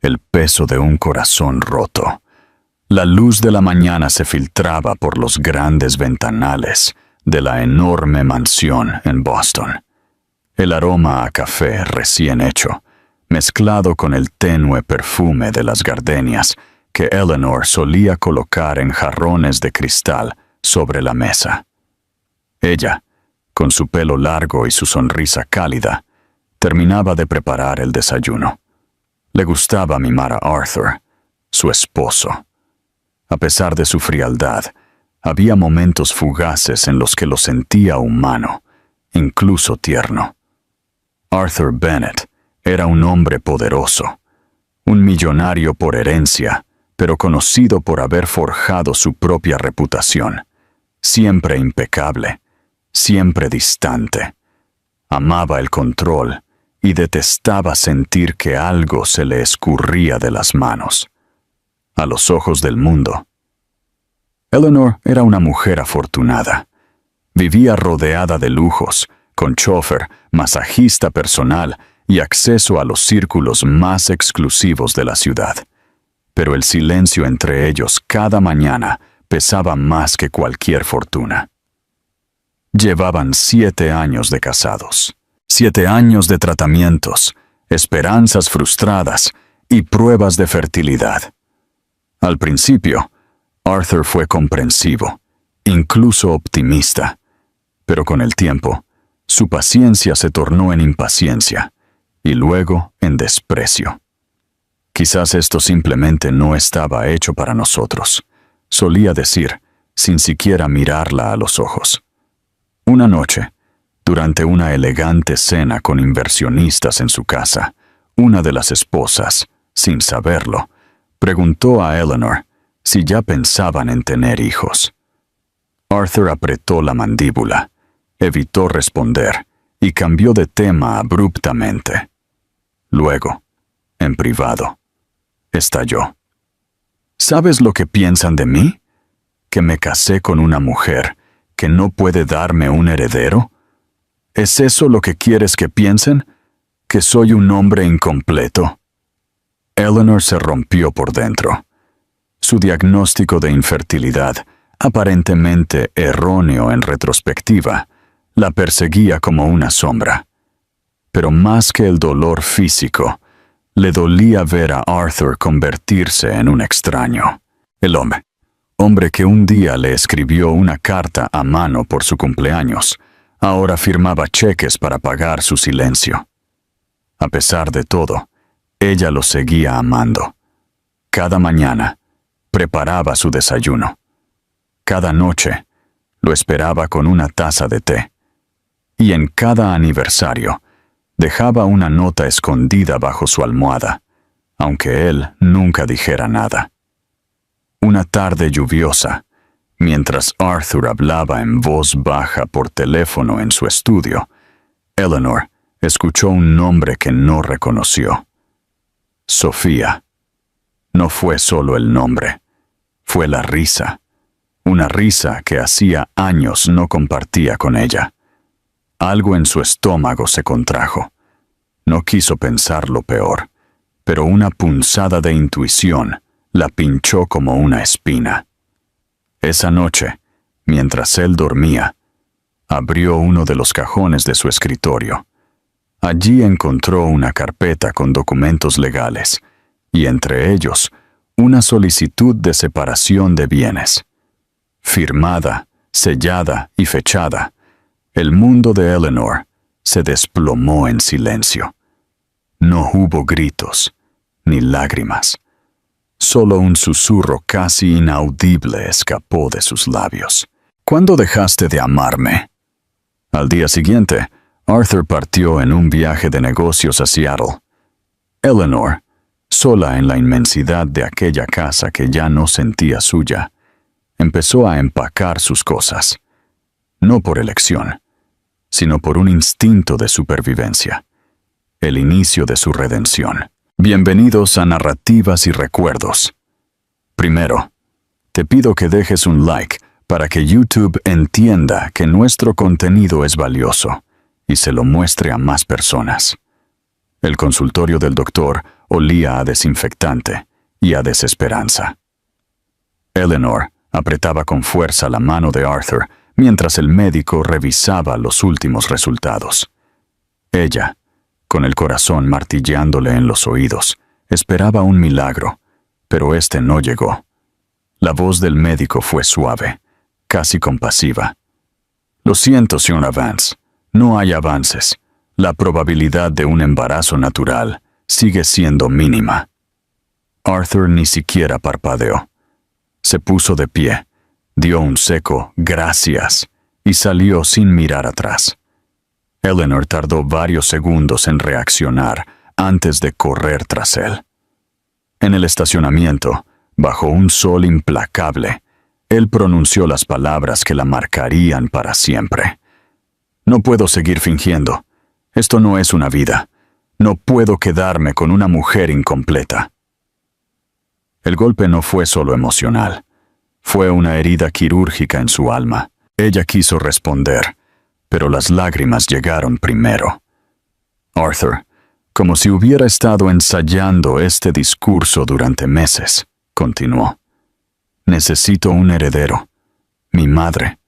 el peso de un corazón roto. La luz de la mañana se filtraba por los grandes ventanales de la enorme mansión en Boston. El aroma a café recién hecho, mezclado con el tenue perfume de las gardenias que Eleanor solía colocar en jarrones de cristal sobre la mesa. Ella, con su pelo largo y su sonrisa cálida, terminaba de preparar el desayuno. Le gustaba mimar a Arthur, su esposo. A pesar de su frialdad, había momentos fugaces en los que lo sentía humano, incluso tierno. Arthur Bennett era un hombre poderoso, un millonario por herencia, pero conocido por haber forjado su propia reputación, siempre impecable, siempre distante. Amaba el control y detestaba sentir que algo se le escurría de las manos. A los ojos del mundo, Eleanor era una mujer afortunada. Vivía rodeada de lujos, con chófer, masajista personal y acceso a los círculos más exclusivos de la ciudad. Pero el silencio entre ellos cada mañana pesaba más que cualquier fortuna. Llevaban 7 años de casados, 7 años de tratamientos, esperanzas frustradas y pruebas de fertilidad. Al principio, Arthur fue comprensivo, incluso optimista, pero con el tiempo, su paciencia se tornó en impaciencia y luego en desprecio. Quizás esto simplemente no estaba hecho para nosotros, solía decir, sin siquiera mirarla a los ojos. Una noche, durante una elegante cena con inversionistas en su casa, una de las esposas, sin saberlo, preguntó a Eleanor si ya pensaban en tener hijos. Arthur apretó la mandíbula, evitó responder y cambió de tema abruptamente. Luego, en privado, estalló. ¿Sabes lo que piensan de mí? ¿Que me casé con una mujer que no puede darme un heredero? ¿Es eso lo que quieres que piensen? ¿Que soy un hombre incompleto? Eleanor se rompió por dentro. Su diagnóstico de infertilidad, aparentemente erróneo en retrospectiva, la perseguía como una sombra. Pero más que el dolor físico, le dolía ver a Arthur convertirse en un extraño. El hombre que un día le escribió una carta a mano por su cumpleaños, ahora firmaba cheques para pagar su silencio. A pesar de todo, ella lo seguía amando. Cada mañana, preparaba su desayuno. Cada noche, lo esperaba con una taza de té. Y en cada aniversario, dejaba una nota escondida bajo su almohada, aunque él nunca dijera nada. Una tarde lluviosa, mientras Arthur hablaba en voz baja por teléfono en su estudio, Eleanor escuchó un nombre que no reconoció. Sofía. No fue solo el nombre, fue la risa. Una risa que hacía años no compartía con ella. Algo en su estómago se contrajo. No quiso pensar lo peor, pero una punzada de intuición la pinchó como una espina. Esa noche, mientras él dormía, abrió uno de los cajones de su escritorio. Allí encontró una carpeta con documentos legales, y entre ellos, una solicitud de separación de bienes. Firmada, sellada y fechada, el mundo de Eleanor se desplomó en silencio. No hubo gritos, ni lágrimas. Solo un susurro casi inaudible escapó de sus labios. ¿Cuándo dejaste de amarme? Al día siguiente, Arthur partió en un viaje de negocios a Seattle. Eleanor, sola en la inmensidad de aquella casa que ya no sentía suya, empezó a empacar sus cosas, no por elección, sino por un instinto de supervivencia, el inicio de su redención. Bienvenidos a Narrativas y Recuerdos. Primero, te pido que dejes un like para que YouTube entienda que nuestro contenido es valioso y se lo muestre a más personas. El consultorio del doctor olía a desinfectante y a desesperanza. Eleanor apretaba con fuerza la mano de Arthur mientras el médico revisaba los últimos resultados. Ella, con el corazón martillándole en los oídos, esperaba un milagro, pero este no llegó. La voz del médico fue suave, casi compasiva. «Lo siento, señora Vance, no hay avances. La probabilidad de un embarazo natural sigue siendo mínima». Arthur ni siquiera parpadeó. Se puso de pie, dio un seco «gracias» y salió sin mirar atrás. Eleanor tardó varios segundos en reaccionar antes de correr tras él. En el estacionamiento, bajo un sol implacable, él pronunció las palabras que la marcarían para siempre. «No puedo seguir fingiendo. Esto no es una vida. No puedo quedarme con una mujer incompleta». El golpe no fue solo emocional. Fue una herida quirúrgica en su alma. Ella quiso responder, pero las lágrimas llegaron primero. Arthur, como si hubiera estado ensayando este discurso durante meses, continuó. «Necesito un heredero. Mi madre.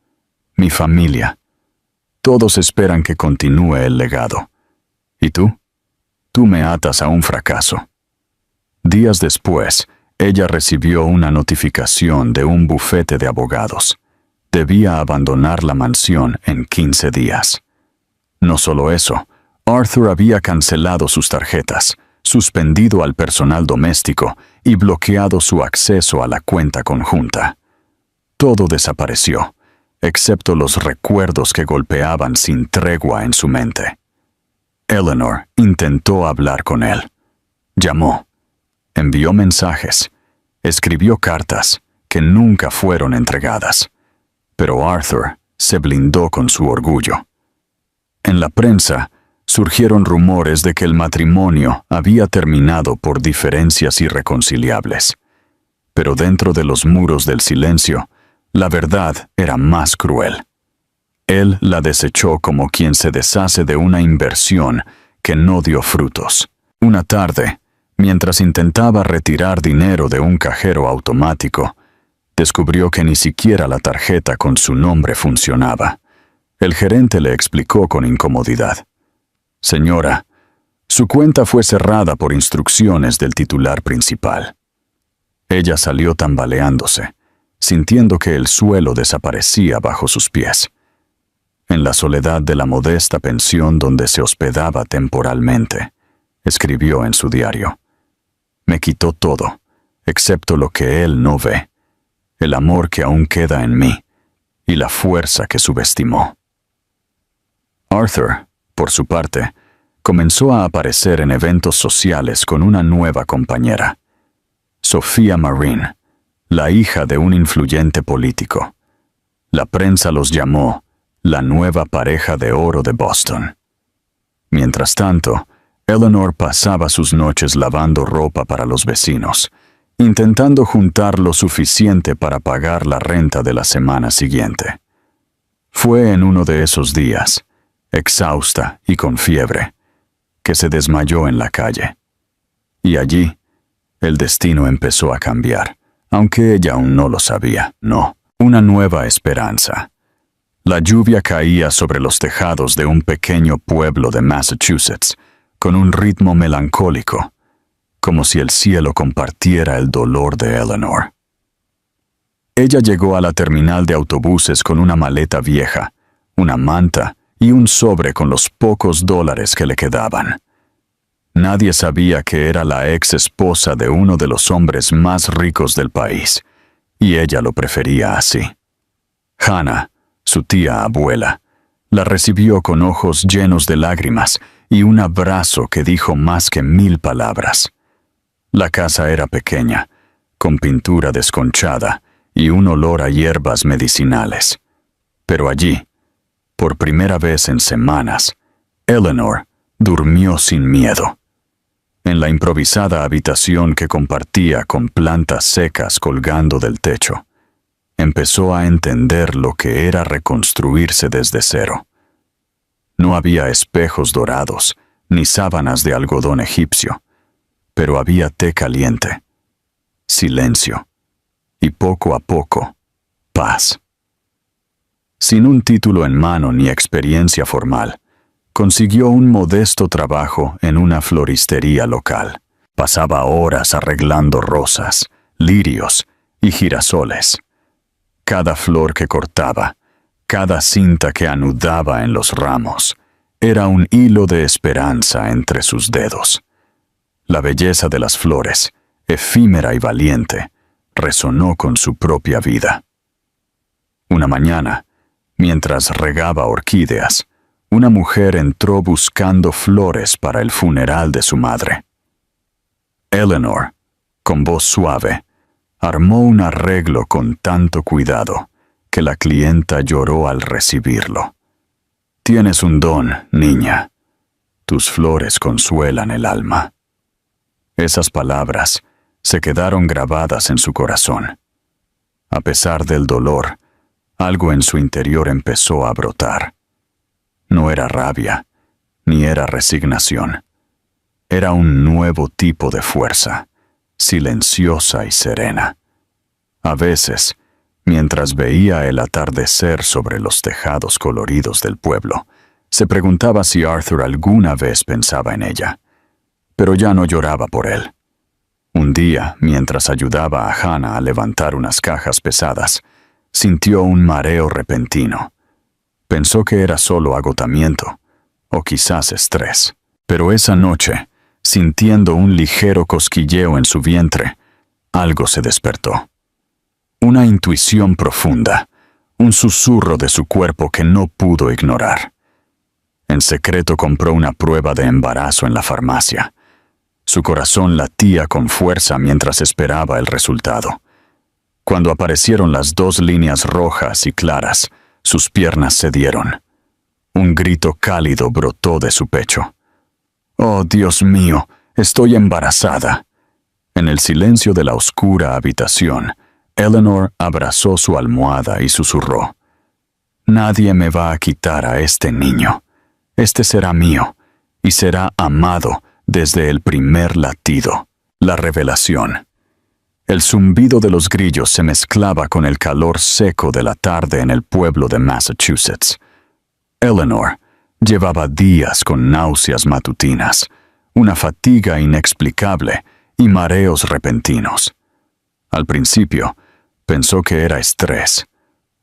Mi familia. Todos esperan que continúe el legado. ¿Y tú? Tú me atas a un fracaso». Días después, ella recibió una notificación de un bufete de abogados. Debía abandonar la mansión en 15 días. No solo eso, Arthur había cancelado sus tarjetas, suspendido al personal doméstico y bloqueado su acceso a la cuenta conjunta. Todo desapareció, excepto los recuerdos que golpeaban sin tregua en su mente. Eleanor intentó hablar con él. Llamó. Envió mensajes. Escribió cartas que nunca fueron entregadas. Pero Arthur se blindó con su orgullo. En la prensa surgieron rumores de que el matrimonio había terminado por diferencias irreconciliables. Pero dentro de los muros del silencio, la verdad era más cruel. Él la desechó como quien se deshace de una inversión que no dio frutos. Una tarde, mientras intentaba retirar dinero de un cajero automático, descubrió que ni siquiera la tarjeta con su nombre funcionaba. El gerente le explicó con incomodidad. «Señora, su cuenta fue cerrada por instrucciones del titular principal». Ella salió tambaleándose, sintiendo que el suelo desaparecía bajo sus pies. En la soledad de la modesta pensión donde se hospedaba temporalmente, escribió en su diario: «Me quitó todo, excepto lo que él no ve, el amor que aún queda en mí y la fuerza que subestimó». Arthur, por su parte, comenzó a aparecer en eventos sociales con una nueva compañera, Sophia Marine, la hija de un influyente político. La prensa los llamó la nueva pareja de oro de Boston. Mientras tanto, Eleanor pasaba sus noches lavando ropa para los vecinos, intentando juntar lo suficiente para pagar la renta de la semana siguiente. Fue en uno de esos días, exhausta y con fiebre, que se desmayó en la calle. Y allí, el destino empezó a cambiar, aunque ella aún no lo sabía. No, una nueva esperanza. La lluvia caía sobre los tejados de un pequeño pueblo de Massachusetts, con un ritmo melancólico, como si el cielo compartiera el dolor de Eleanor. Ella llegó a la terminal de autobuses con una maleta vieja, una manta y un sobre con los pocos dólares que le quedaban. Nadie sabía que era la ex esposa de uno de los hombres más ricos del país, y ella lo prefería así. Hannah, su tía abuela, la recibió con ojos llenos de lágrimas y un abrazo que dijo más que 1000 palabras. La casa era pequeña, con pintura desconchada y un olor a hierbas medicinales. Pero allí, por primera vez en semanas, Eleanor durmió sin miedo. En la improvisada habitación que compartía con plantas secas colgando del techo, empezó a entender lo que era reconstruirse desde cero. No había espejos dorados ni sábanas de algodón egipcio. pero había té caliente, silencio y poco a poco, paz. Sin un título en mano ni experiencia formal, consiguió un modesto trabajo en una floristería local. Pasaba horas arreglando rosas, lirios y girasoles. Cada flor que cortaba, cada cinta que anudaba en los ramos, era un hilo de esperanza entre sus dedos. La belleza de las flores, efímera y valiente, resonó con su propia vida. Una mañana, mientras regaba orquídeas, una mujer entró buscando flores para el funeral de su madre. Eleanor, con voz suave, armó un arreglo con tanto cuidado que la clienta lloró al recibirlo. «Tienes un don, niña. Tus flores consuelan el alma». Esas palabras se quedaron grabadas en su corazón. A pesar del dolor, algo en su interior empezó a brotar. No era rabia, ni era resignación. Era un nuevo tipo de fuerza, silenciosa y serena. A veces, mientras veía el atardecer sobre los tejados coloridos del pueblo, se preguntaba si Arthur alguna vez pensaba en ella. Pero ya no lloraba por él. Un día, mientras ayudaba a Hannah a levantar unas cajas pesadas, sintió un mareo repentino. Pensó que era solo agotamiento, o quizás estrés. Pero esa noche, sintiendo un ligero cosquilleo en su vientre, algo se despertó. Una intuición profunda, un susurro de su cuerpo que no pudo ignorar. En secreto compró una prueba de embarazo en la farmacia. Su corazón latía con fuerza mientras esperaba el resultado. Cuando aparecieron las 2 líneas rojas y claras, sus piernas cedieron. Un grito cálido brotó de su pecho. «Oh, Dios mío, estoy embarazada». En el silencio de la oscura habitación, Eleanor abrazó su almohada y susurró: «Nadie me va a quitar a este niño. Este será mío, y será amado desde el primer latido». La revelación. El zumbido de los grillos se mezclaba con el calor seco de la tarde en el pueblo de Massachusetts. Eleanor llevaba días con náuseas matutinas, una fatiga inexplicable y mareos repentinos. Al principio, pensó que era estrés,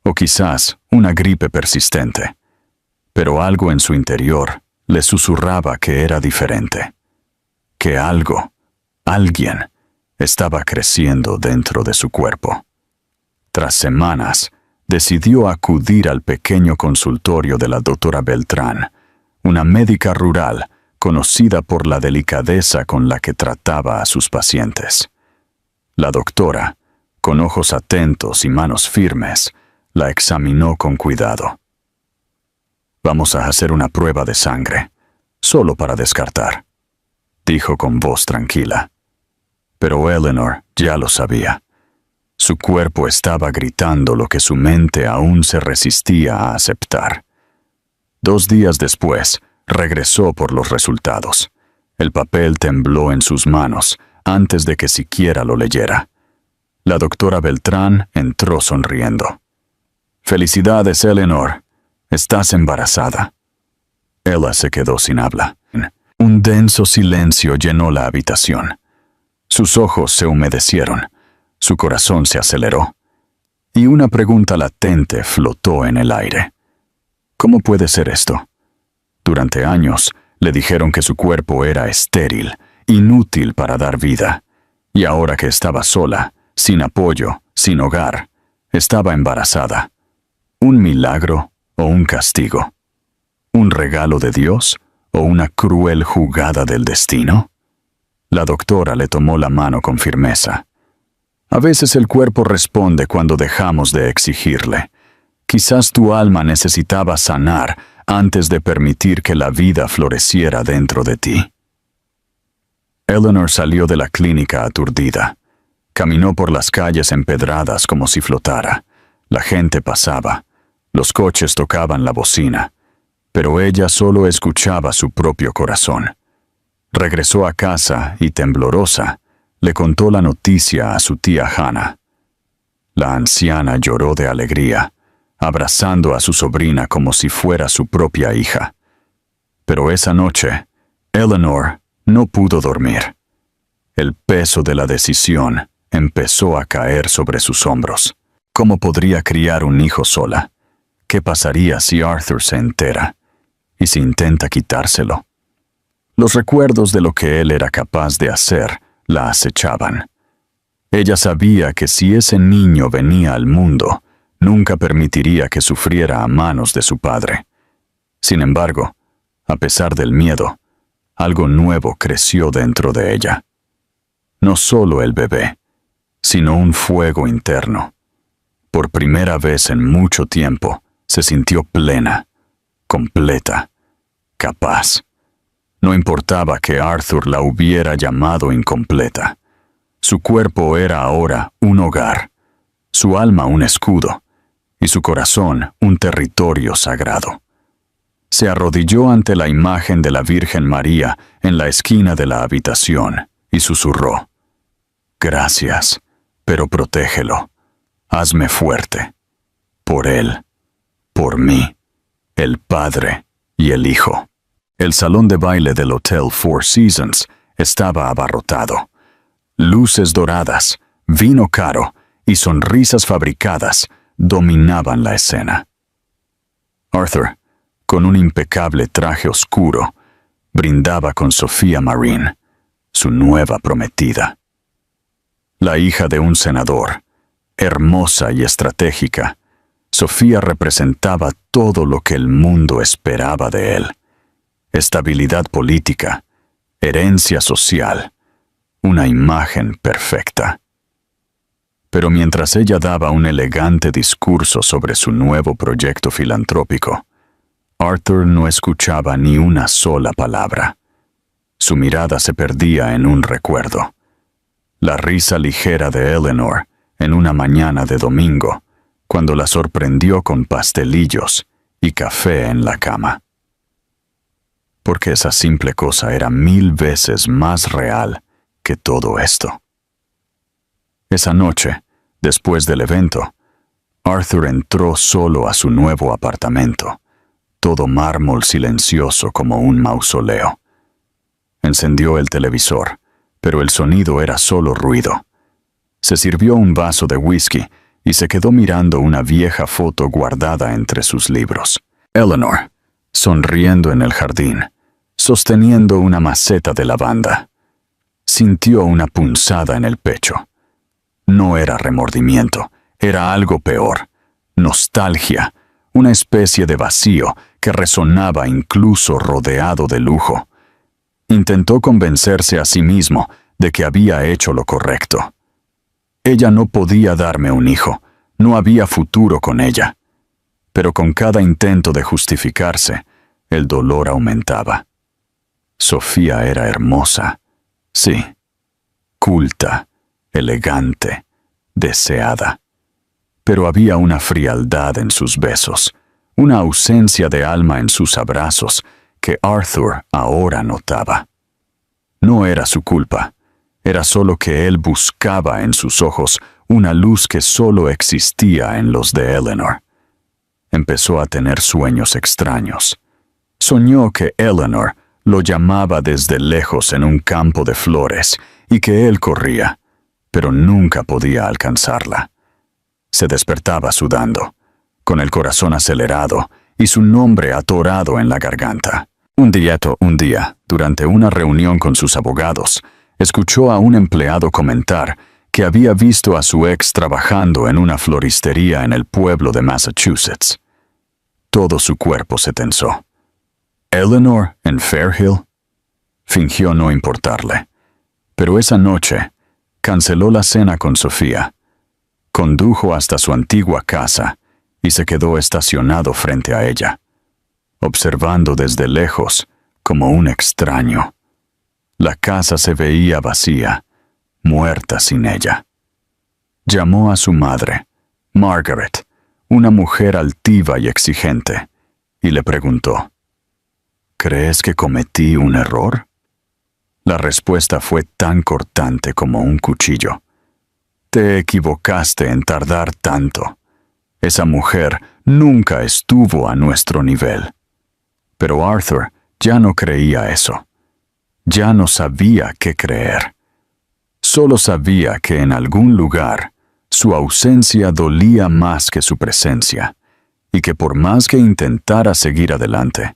o quizás una gripe persistente, pero algo en su interior le susurraba que era diferente, que alguien, estaba creciendo dentro de su cuerpo. Tras semanas, decidió acudir al pequeño consultorio de la doctora Beltrán, una médica rural conocida por la delicadeza con la que trataba a sus pacientes. La doctora, con ojos atentos y manos firmes, la examinó con cuidado. «Vamos a hacer una prueba de sangre, solo para descartar», dijo con voz tranquila. Pero Eleanor ya lo sabía. Su cuerpo estaba gritando lo que su mente aún se resistía a aceptar. 2 días después, regresó por los resultados. El papel tembló en sus manos antes de que siquiera lo leyera. La doctora Beltrán entró sonriendo. «Felicidades, Eleanor. Estás embarazada». Ella se quedó sin habla. Un denso silencio llenó la habitación. Sus ojos se humedecieron, su corazón se aceleró, y una pregunta latente flotó en el aire. ¿Cómo puede ser esto? Durante años le dijeron que su cuerpo era estéril, inútil para dar vida, y ahora que estaba sola, sin apoyo, sin hogar, estaba embarazada. ¿Un milagro o un castigo? ¿Un regalo de Dios o una cruel jugada del destino? La doctora le tomó la mano con firmeza. A veces el cuerpo responde cuando dejamos de exigirle. Quizás tu alma necesitaba sanar antes de permitir que la vida floreciera dentro de ti. Eleanor salió de la clínica aturdida. Caminó por las calles empedradas como si flotara. La gente pasaba. Los coches tocaban la bocina. Pero ella solo escuchaba su propio corazón. Regresó a casa y, temblorosa, le contó la noticia a su tía Hannah. La anciana lloró de alegría, abrazando a su sobrina como si fuera su propia hija. Pero esa noche, Eleanor no pudo dormir. El peso de la decisión empezó a caer sobre sus hombros. ¿Cómo podría criar un hijo sola? ¿Qué pasaría si Arthur se entera? ¿Y si intenta quitárselo? Los recuerdos de lo que él era capaz de hacer la acechaban. Ella sabía que si ese niño venía al mundo, nunca permitiría que sufriera a manos de su padre. Sin embargo, a pesar del miedo, algo nuevo creció dentro de ella. No solo el bebé, sino un fuego interno. Por primera vez en mucho tiempo, se sintió plena, completa, capaz. No importaba que Arthur la hubiera llamado incompleta. Su cuerpo era ahora un hogar, su alma un escudo, y su corazón un territorio sagrado. Se arrodilló ante la imagen de la Virgen María en la esquina de la habitación y susurró: «Gracias, pero protégelo. Hazme fuerte. Por él, por mí, el Padre y el Hijo». El salón de baile del Hotel Four Seasons estaba abarrotado. Luces doradas, vino caro y sonrisas fabricadas dominaban la escena. Arthur, con un impecable traje oscuro, brindaba con Sophia Marine, su nueva prometida. La hija de un senador, hermosa y estratégica, Sophia representaba todo lo que el mundo esperaba de él: estabilidad política, herencia social, una imagen perfecta. Pero mientras ella daba un elegante discurso sobre su nuevo proyecto filantrópico, Arthur no escuchaba ni una sola palabra. Su mirada se perdía en un recuerdo: la risa ligera de Eleanor en una mañana de domingo, cuando la sorprendió con pastelillos y café en la cama. Porque esa simple cosa era 1000 veces más real que todo esto. Esa noche, después del evento, Arthur entró solo a su nuevo apartamento, todo mármol silencioso como un mausoleo. Encendió el televisor, pero el sonido era solo ruido. Se sirvió un vaso de whisky y se quedó mirando una vieja foto guardada entre sus libros. Eleanor, sonriendo en el jardín, sosteniendo una maceta de lavanda. Sintió una punzada en el pecho. No era remordimiento, era algo peor: nostalgia, una especie de vacío que resonaba incluso rodeado de lujo. Intentó convencerse a sí mismo de que había hecho lo correcto. Ella no podía darme un hijo, no había futuro con ella. Pero con cada intento de justificarse, el dolor aumentaba. Sophia era hermosa, sí, culta, elegante, deseada. Pero había una frialdad en sus besos, una ausencia de alma en sus abrazos que Arthur ahora notaba. No era su culpa, era solo que él buscaba en sus ojos una luz que solo existía en los de Eleanor. Empezó a tener sueños extraños. Soñó que Eleanor lo llamaba desde lejos en un campo de flores y que él corría, pero nunca podía alcanzarla. Se despertaba sudando, con el corazón acelerado y su nombre atorado en la garganta. Un día, durante una reunión con sus abogados, escuchó a un empleado comentar que había visto a su ex trabajando en una floristería en el pueblo de Massachusetts. Todo su cuerpo se tensó. ¿Eleanor en Fairhill? Fingió no importarle. Pero esa noche, canceló la cena con Sophia. Condujo hasta su antigua casa y se quedó estacionado frente a ella, observando desde lejos como un extraño. La casa se veía vacía, muerta sin ella. Llamó a su madre, Margaret, una mujer altiva y exigente, y le preguntó: ¿crees que cometí un error? La respuesta fue tan cortante como un cuchillo. Te equivocaste en tardar tanto. Esa mujer nunca estuvo a nuestro nivel. Pero Arthur ya no creía eso. Ya no sabía qué creer. Solo sabía que en algún lugar su ausencia dolía más que su presencia, y que por más que intentara seguir adelante,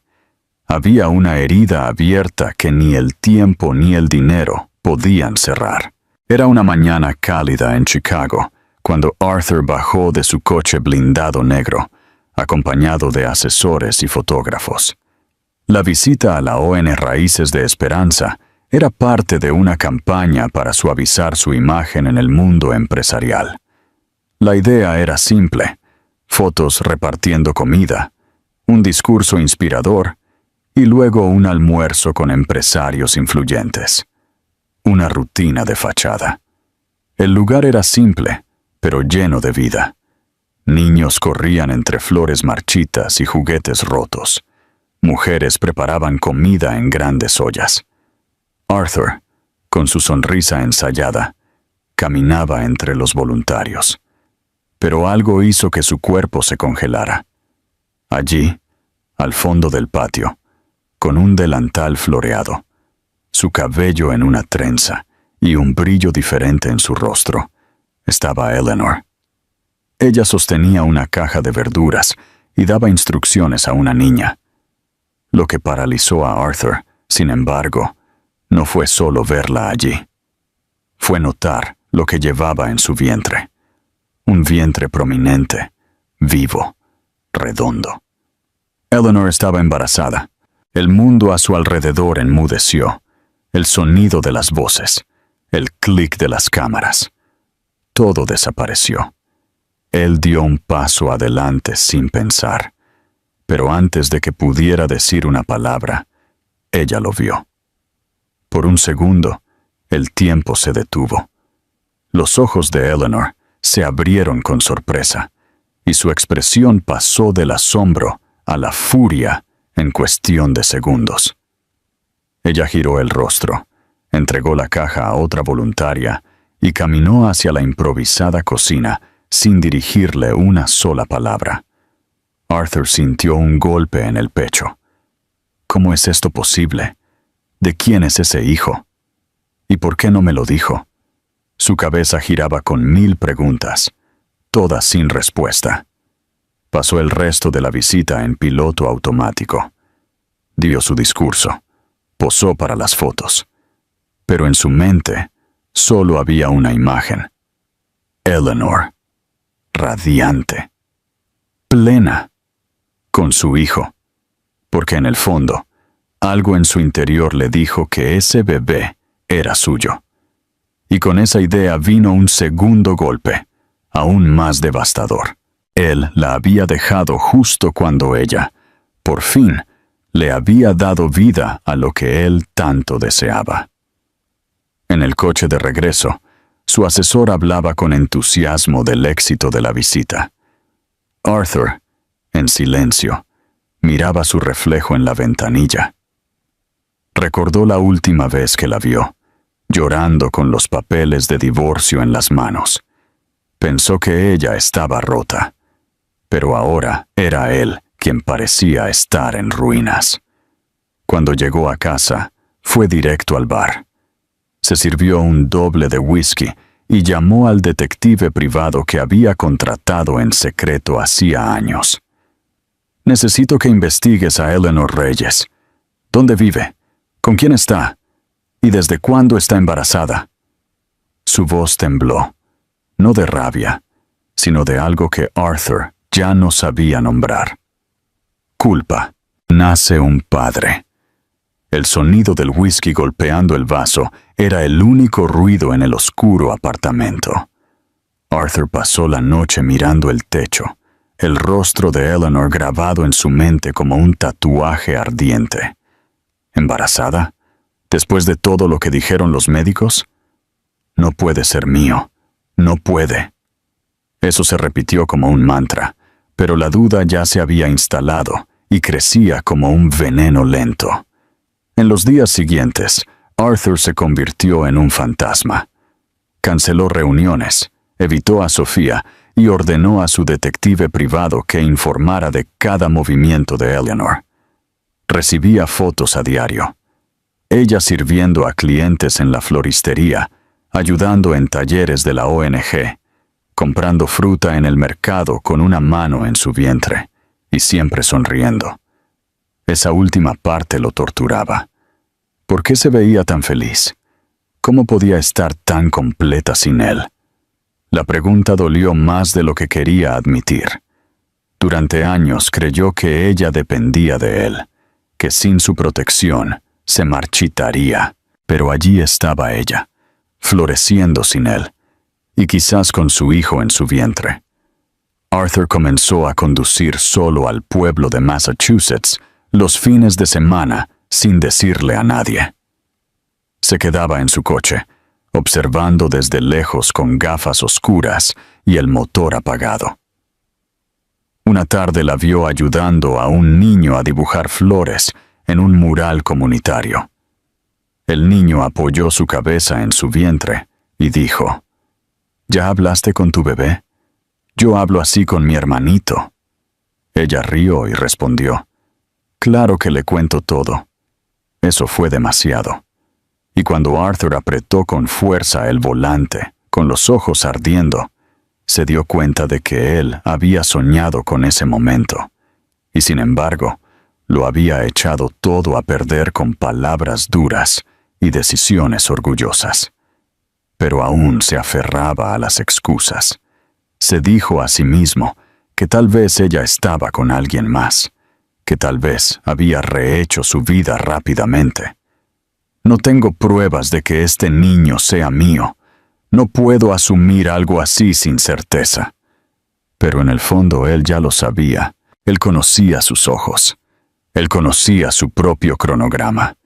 había una herida abierta que ni el tiempo ni el dinero podían cerrar. Era una mañana cálida en Chicago, cuando Arthur bajó de su coche blindado negro, acompañado de asesores y fotógrafos. La visita a la ON Raíces de Esperanza era parte de una campaña para suavizar su imagen en el mundo empresarial. La idea era simple: fotos repartiendo comida, un discurso inspirador y luego un almuerzo con empresarios influyentes. Una rutina de fachada. El lugar era simple, pero lleno de vida. Niños corrían entre flores marchitas y juguetes rotos. Mujeres preparaban comida en grandes ollas. Arthur, con su sonrisa ensayada, caminaba entre los voluntarios. Pero algo hizo que su cuerpo se congelara. Allí, al fondo del patio, con un delantal floreado, su cabello en una trenza y un brillo diferente en su rostro, estaba Eleanor. Ella sostenía una caja de verduras y daba instrucciones a una niña. Lo que paralizó a Arthur, sin embargo, no fue solo verla allí. Fue notar lo que llevaba en su vientre. Un vientre prominente, vivo, redondo. Eleanor estaba embarazada. El mundo a su alrededor enmudeció. El sonido de las voces, el clic de las cámaras. Todo desapareció. Él dio un paso adelante sin pensar. Pero antes de que pudiera decir una palabra, ella lo vio. Por un segundo, el tiempo se detuvo. Los ojos de Eleanor se abrieron con sorpresa, y su expresión pasó del asombro a la furia en cuestión de segundos. Ella giró el rostro, entregó la caja a otra voluntaria y caminó hacia la improvisada cocina sin dirigirle una sola palabra. Arthur sintió un golpe en el pecho. ¿Cómo es esto posible? ¿De quién es ese hijo? ¿Y por qué no me lo dijo? Su cabeza giraba con 1000 preguntas, todas sin respuesta. Pasó el resto de la visita en piloto automático. Dio su discurso, posó para las fotos, pero en su mente solo había una imagen. Eleanor, radiante, plena, con su hijo, porque en el fondo, algo en su interior le dijo que ese bebé era suyo. Y con esa idea vino un segundo golpe, aún más devastador. Él la había dejado justo cuando ella, por fin, le había dado vida a lo que él tanto deseaba. En el coche de regreso, su asesor hablaba con entusiasmo del éxito de la visita. Arthur, en silencio, miraba su reflejo en la ventanilla. Recordó la última vez que la vio, llorando con los papeles de divorcio en las manos. Pensó que ella estaba rota, pero ahora era él quien parecía estar en ruinas. Cuando llegó a casa, fue directo al bar. Se sirvió un doble de whisky y llamó al detective privado que había contratado en secreto hacía años. Necesito que investigues a Eleanor Reyes. ¿Dónde vive? ¿Con quién está? ¿Y desde cuándo está embarazada? Su voz tembló, no de rabia, sino de algo que Arthur ya no sabía nombrar. Culpa. Nace un padre. El sonido del whisky golpeando el vaso era el único ruido en el oscuro apartamento. Arthur pasó la noche mirando el techo, el rostro de Eleanor grabado en su mente como un tatuaje ardiente. ¿Embarazada? ¿Después de todo lo que dijeron los médicos? No puede ser mío. No puede. Eso se repitió como un mantra, pero la duda ya se había instalado y crecía como un veneno lento. En los días siguientes, Arthur se convirtió en un fantasma. Canceló reuniones, evitó a Sofía y ordenó a su detective privado que informara de cada movimiento de Eleanor. Recibía fotos a diario. Ella sirviendo a clientes en la floristería, ayudando en talleres de la ONG, comprando fruta en el mercado con una mano en su vientre y siempre sonriendo. Esa última parte lo torturaba. ¿Por qué se veía tan feliz? ¿Cómo podía estar tan completa sin él? La pregunta dolió más de lo que quería admitir. Durante años creyó que ella dependía de él, que sin su protección se marchitaría, pero allí estaba ella, floreciendo sin él, y quizás con su hijo en su vientre. Arthur comenzó a conducir solo al pueblo de Massachusetts los fines de semana sin decirle a nadie. Se quedaba en su coche, observando desde lejos con gafas oscuras y el motor apagado. Una tarde la vio ayudando a un niño a dibujar flores en un mural comunitario. El niño apoyó su cabeza en su vientre y dijo: ¿Ya hablaste con tu bebé? Yo hablo así con mi hermanito. Ella rió y respondió: Claro que le cuento todo. Eso fue demasiado. Y cuando Arthur apretó con fuerza el volante, con los ojos ardiendo, se dio cuenta de que él había soñado con ese momento, y sin embargo, lo había echado todo a perder con palabras duras y decisiones orgullosas. Pero aún se aferraba a las excusas. Se dijo a sí mismo que tal vez ella estaba con alguien más, que tal vez había rehecho su vida rápidamente. No tengo pruebas de que este niño sea mío. No puedo asumir algo así sin certeza. Pero en el fondo él ya lo sabía. Él conocía sus ojos. Él conocía su propio cronograma.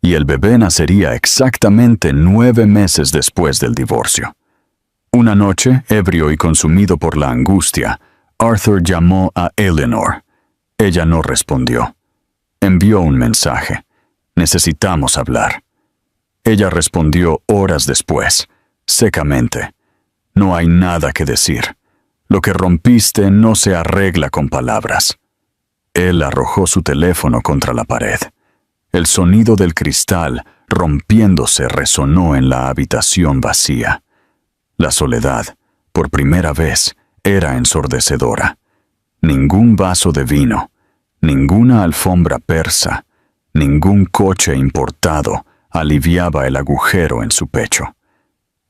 Y el bebé nacería exactamente 9 meses después del divorcio. Una noche, ebrio y consumido por la angustia, Arthur llamó a Eleanor. Ella no respondió. Envió un mensaje. Necesitamos hablar. Ella respondió horas después, secamente. No hay nada que decir. Lo que rompiste no se arregla con palabras. Él arrojó su teléfono contra la pared. El sonido del cristal rompiéndose resonó en la habitación vacía. La soledad, por primera vez, era ensordecedora. Ningún vaso de vino, ninguna alfombra persa, ningún coche importado aliviaba el agujero en su pecho.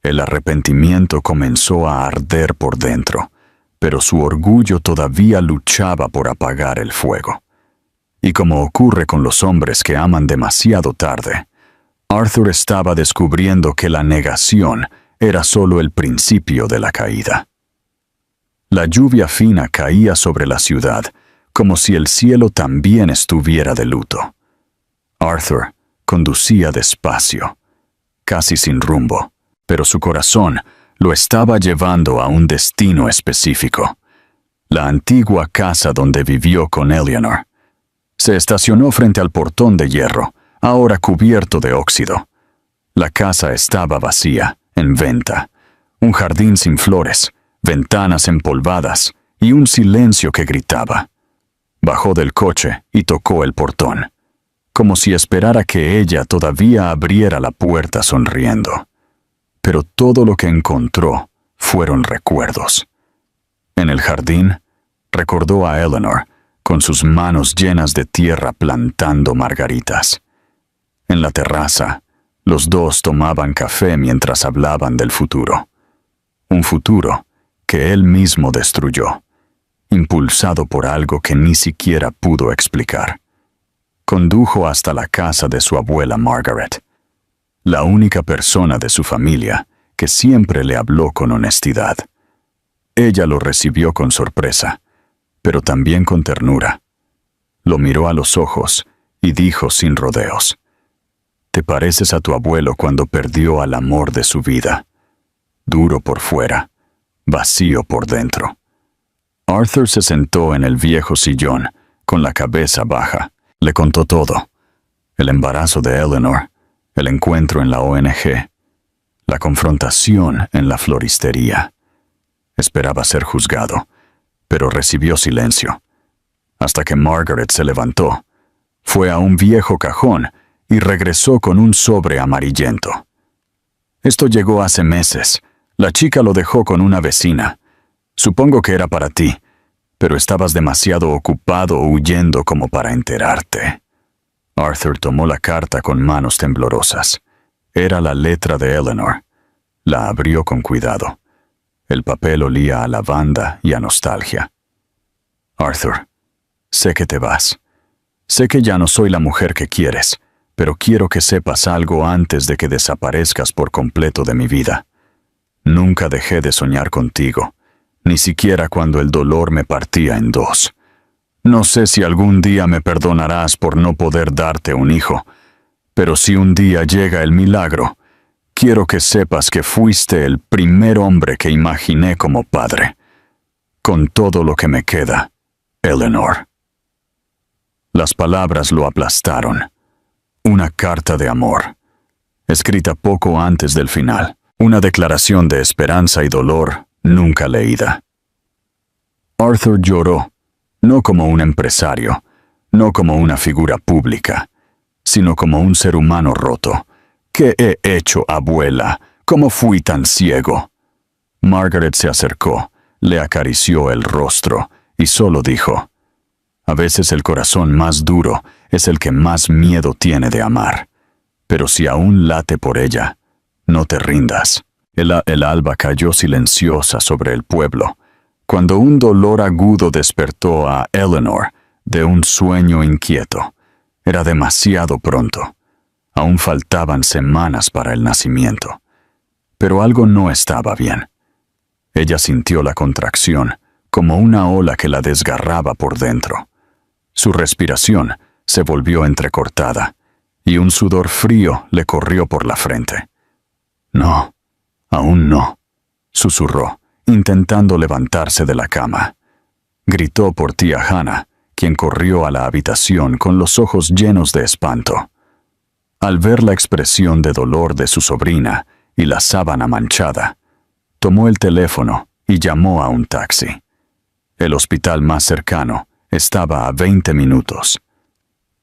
El arrepentimiento comenzó a arder por dentro, pero su orgullo todavía luchaba por apagar el fuego. Y como ocurre con los hombres que aman demasiado tarde, Arthur estaba descubriendo que la negación era solo el principio de la caída. La lluvia fina caía sobre la ciudad, como si el cielo también estuviera de luto. Arthur conducía despacio, casi sin rumbo, pero su corazón lo estaba llevando a un destino específico: la antigua casa donde vivió con Eleanor. Se estacionó frente al portón de hierro, ahora cubierto de óxido. La casa estaba vacía, en venta. Un jardín sin flores, ventanas empolvadas y un silencio que gritaba. Bajó del coche y tocó el portón, como si esperara que ella todavía abriera la puerta sonriendo. Pero todo lo que encontró fueron recuerdos. En el jardín, recordó a Eleanor, con sus manos llenas de tierra plantando margaritas. En la terraza, los dos tomaban café mientras hablaban del futuro. Un futuro que él mismo destruyó, impulsado por algo que ni siquiera pudo explicar. Condujo hasta la casa de su abuela Margaret, la única persona de su familia que siempre le habló con honestidad. Ella lo recibió con sorpresa, pero también con ternura. Lo miró a los ojos y dijo sin rodeos: «Te pareces a tu abuelo cuando perdió al amor de su vida. Duro por fuera, vacío por dentro». Arthur se sentó en el viejo sillón, con la cabeza baja. Le contó todo: el embarazo de Eleanor, el encuentro en la ONG, la confrontación en la floristería. Esperaba ser juzgado, pero recibió silencio, hasta que Margaret se levantó, fue a un viejo cajón y regresó con un sobre amarillento. Esto llegó hace meses. La chica lo dejó con una vecina. Supongo que era para ti, pero estabas demasiado ocupado huyendo como para enterarte. Arthur tomó la carta con manos temblorosas. Era la letra de Eleanor. La abrió con cuidado. El papel olía a lavanda y a nostalgia. Arthur, sé que te vas. Sé que ya no soy la mujer que quieres, pero quiero que sepas algo antes de que desaparezcas por completo de mi vida. Nunca dejé de soñar contigo, ni siquiera cuando el dolor me partía en dos. No sé si algún día me perdonarás por no poder darte un hijo, pero si un día llega el milagro, quiero que sepas que fuiste el primer hombre que imaginé como padre. Con todo lo que me queda, Eleanor. Las palabras lo aplastaron. Una carta de amor, escrita poco antes del final. Una declaración de esperanza y dolor nunca leída. Arthur lloró, no como un empresario, no como una figura pública, sino como un ser humano roto. ¿Qué he hecho, abuela? ¿Cómo fui tan ciego? Margaret se acercó, le acarició el rostro y solo dijo: a veces el corazón más duro es el que más miedo tiene de amar. Pero si aún late por ella, no te rindas. El alba cayó silenciosa sobre el pueblo, cuando un dolor agudo despertó a Eleanor de un sueño inquieto. Era demasiado pronto. Aún faltaban semanas para el nacimiento. Pero algo no estaba bien. Ella sintió la contracción, como una ola que la desgarraba por dentro. Su respiración se volvió entrecortada, y un sudor frío le corrió por la frente. No, aún no, susurró, intentando levantarse de la cama. Gritó por tía Hannah, quien corrió a la habitación con los ojos llenos de espanto. Al ver la expresión de dolor de su sobrina y la sábana manchada, tomó el teléfono y llamó a un taxi. El hospital más cercano estaba a 20 minutos.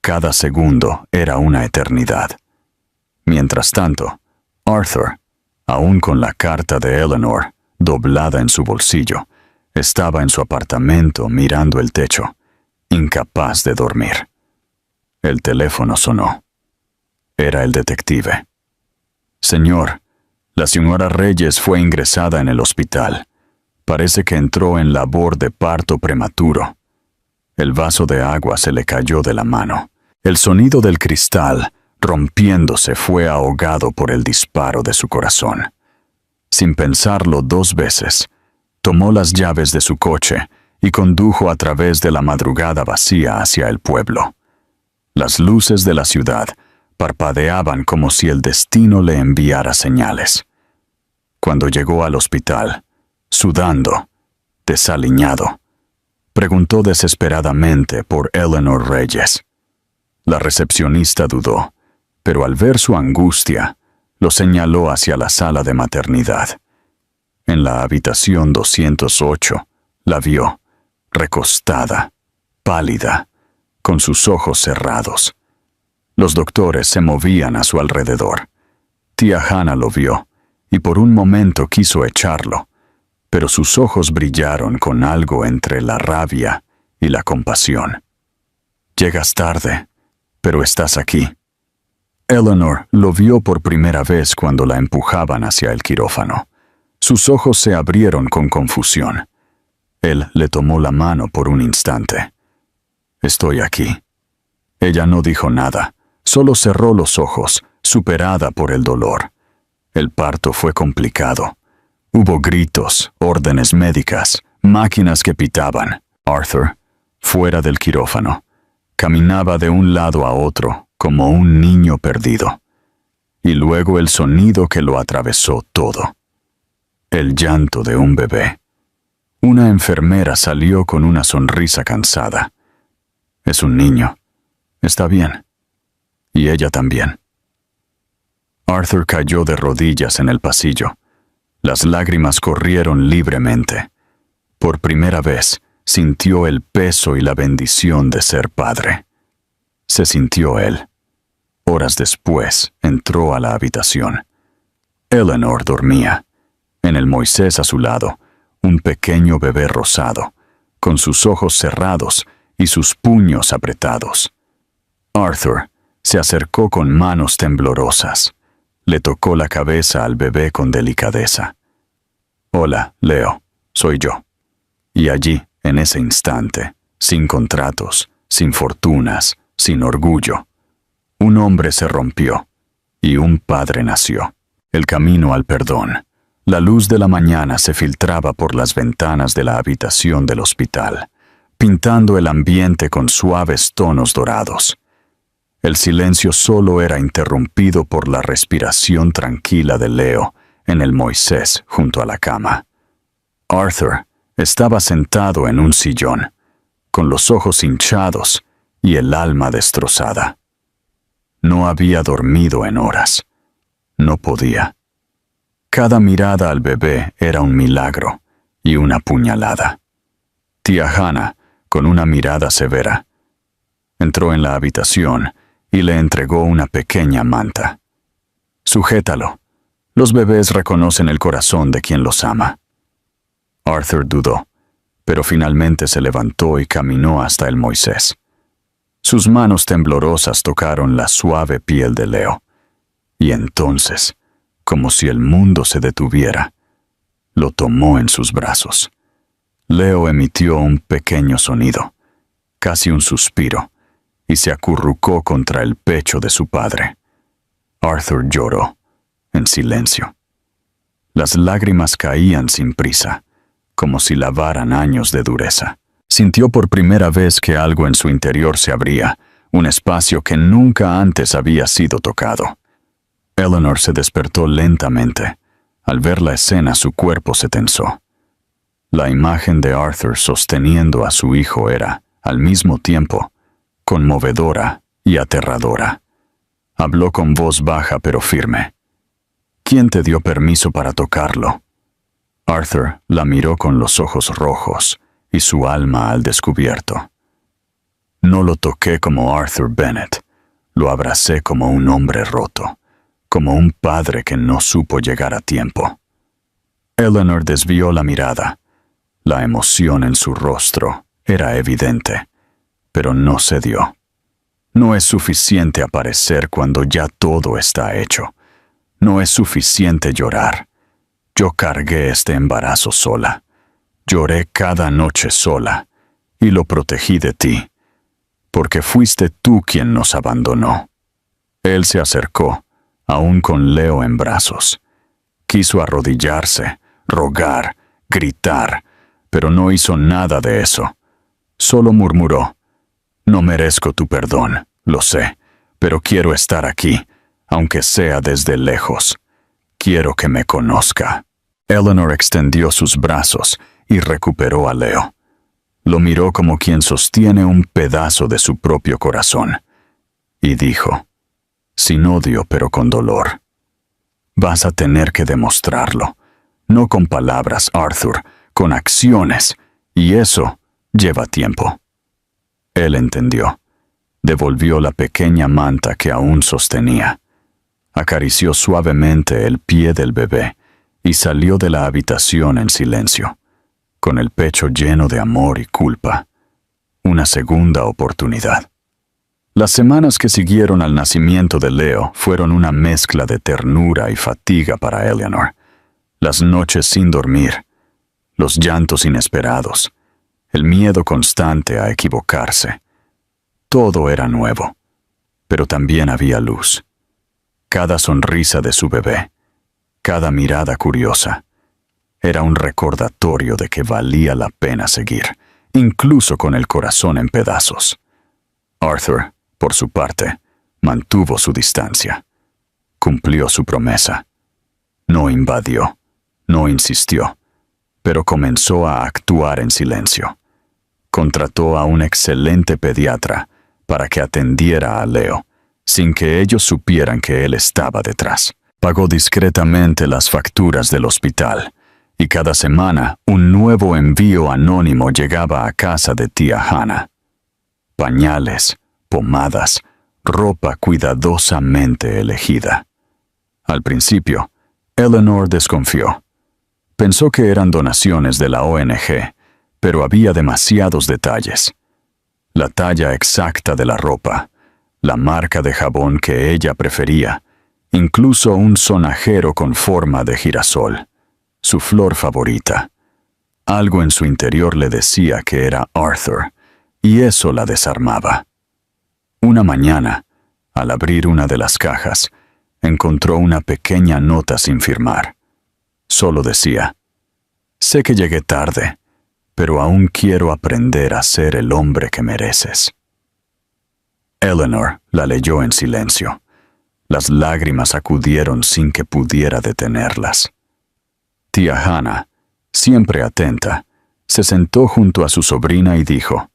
Cada segundo era una eternidad. Mientras tanto, Arthur, aún con la carta de Eleanor doblada en su bolsillo, estaba en su apartamento mirando el techo, incapaz de dormir. El teléfono sonó. Era el detective. Señor, la señora Reyes fue ingresada en el hospital. Parece que entró en labor de parto prematuro. El vaso de agua se le cayó de la mano. El sonido del cristal, rompiéndose, fue ahogado por el disparo de su corazón. Sin pensarlo 2 veces, tomó las llaves de su coche y condujo a través de la madrugada vacía hacia el pueblo. Las luces de la ciudad parpadeaban como si el destino le enviara señales. Cuando llegó al hospital, sudando, desaliñado, preguntó desesperadamente por Eleanor Reyes. La recepcionista dudó, pero al ver su angustia, lo señaló hacia la sala de maternidad. En la habitación 208, la vio, recostada, pálida, con sus ojos cerrados. Los doctores se movían a su alrededor. Tía Hannah lo vio, y por un momento quiso echarlo, pero sus ojos brillaron con algo entre la rabia y la compasión. Llegas tarde, pero estás aquí. Eleanor lo vio por primera vez cuando la empujaban hacia el quirófano. Sus ojos se abrieron con confusión. Él le tomó la mano por un instante. Estoy aquí. Ella no dijo nada, solo cerró los ojos, superada por el dolor. El parto fue complicado. Hubo gritos, órdenes médicas, máquinas que pitaban. Arthur, fuera del quirófano, caminaba de un lado a otro como un niño perdido. Y luego el sonido que lo atravesó todo. El llanto de un bebé. Una enfermera salió con una sonrisa cansada. Es un niño. Está bien. Y ella también. Arthur cayó de rodillas en el pasillo. Las lágrimas corrieron libremente. Por primera vez, sintió el peso y la bendición de ser padre. Se sintió él. Horas después, entró a la habitación. Eleanor dormía. En el Moisés a su lado, un pequeño bebé rosado, con sus ojos cerrados y sus puños apretados. Arthur se acercó con manos temblorosas. Le tocó la cabeza al bebé con delicadeza. «Hola, Leo, soy yo». Y allí, en ese instante, sin contratos, sin fortunas, sin orgullo, un hombre se rompió y un padre nació. El camino al perdón. La luz de la mañana se filtraba por las ventanas de la habitación del hospital, pintando el ambiente con suaves tonos dorados. El silencio solo era interrumpido por la respiración tranquila de Leo en el Moisés junto a la cama. Arthur estaba sentado en un sillón, con los ojos hinchados y el alma destrozada. No había dormido en horas. No podía. Cada mirada al bebé era un milagro y una puñalada. Tía Hannah, con una mirada severa, entró en la habitación y le entregó una pequeña manta. «Sujétalo. Los bebés reconocen el corazón de quien los ama». Arthur dudó, pero finalmente se levantó y caminó hasta el Moisés. Sus manos temblorosas tocaron la suave piel de Leo, y entonces, como si el mundo se detuviera, lo tomó en sus brazos. Leo emitió un pequeño sonido, casi un suspiro, y se acurrucó contra el pecho de su padre. Arthur lloró, en silencio. Las lágrimas caían sin prisa, como si lavaran años de dureza. Sintió por primera vez que algo en su interior se abría, un espacio que nunca antes había sido tocado. Eleanor se despertó lentamente. Al ver la escena, su cuerpo se tensó. La imagen de Arthur sosteniendo a su hijo era, al mismo tiempo, conmovedora y aterradora. Habló con voz baja pero firme. «¿Quién te dio permiso para tocarlo?» Arthur la miró con los ojos rojos y su alma al descubierto. «No lo toqué como Arthur Bennett. Lo abracé como un hombre roto, como un padre que no supo llegar a tiempo». Eleanor desvió la mirada. La emoción en su rostro era evidente, pero no cedió. No es suficiente aparecer cuando ya todo está hecho. No es suficiente llorar. Yo cargué este embarazo sola. Lloré cada noche sola y lo protegí de ti, porque fuiste tú quien nos abandonó. Él se acercó, aún con Leo en brazos. Quiso arrodillarse, rogar, gritar, pero no hizo nada de eso. Solo murmuró: «No merezco tu perdón, lo sé, pero quiero estar aquí, aunque sea desde lejos. Quiero que me conozca». Eleanor extendió sus brazos y recuperó a Leo. Lo miró como quien sostiene un pedazo de su propio corazón, y dijo, sin odio pero con dolor: «Vas a tener que demostrarlo, no con palabras, Arthur, con acciones, y eso lleva tiempo». Él entendió. Devolvió la pequeña manta que aún sostenía. Acarició suavemente el pie del bebé y salió de la habitación en silencio, con el pecho lleno de amor y culpa. Una segunda oportunidad. Las semanas que siguieron al nacimiento de Leo fueron una mezcla de ternura y fatiga para Eleanor. Las noches sin dormir, los llantos inesperados, el miedo constante a equivocarse. Todo era nuevo, pero también había luz. Cada sonrisa de su bebé, cada mirada curiosa, era un recordatorio de que valía la pena seguir, incluso con el corazón en pedazos. Arthur, por su parte, mantuvo su distancia. Cumplió su promesa. No invadió, no insistió, pero comenzó a actuar en silencio. Contrató a un excelente pediatra para que atendiera a Leo, sin que ellos supieran que él estaba detrás. Pagó discretamente las facturas del hospital, y cada semana un nuevo envío anónimo llegaba a casa de tía Hannah. Pañales, pomadas, ropa cuidadosamente elegida. Al principio, Eleanor desconfió. Pensó que eran donaciones de la ONG, pero había demasiados detalles. La talla exacta de la ropa, la marca de jabón que ella prefería, incluso un sonajero con forma de girasol, su flor favorita. Algo en su interior le decía que era Arthur, y eso la desarmaba. Una mañana, al abrir una de las cajas, encontró una pequeña nota sin firmar. Solo decía: «Sé que llegué tarde, pero aún quiero aprender a ser el hombre que mereces». Eleanor la leyó en silencio. Las lágrimas acudieron sin que pudiera detenerlas. Tía Hannah, siempre atenta, se sentó junto a su sobrina y dijo: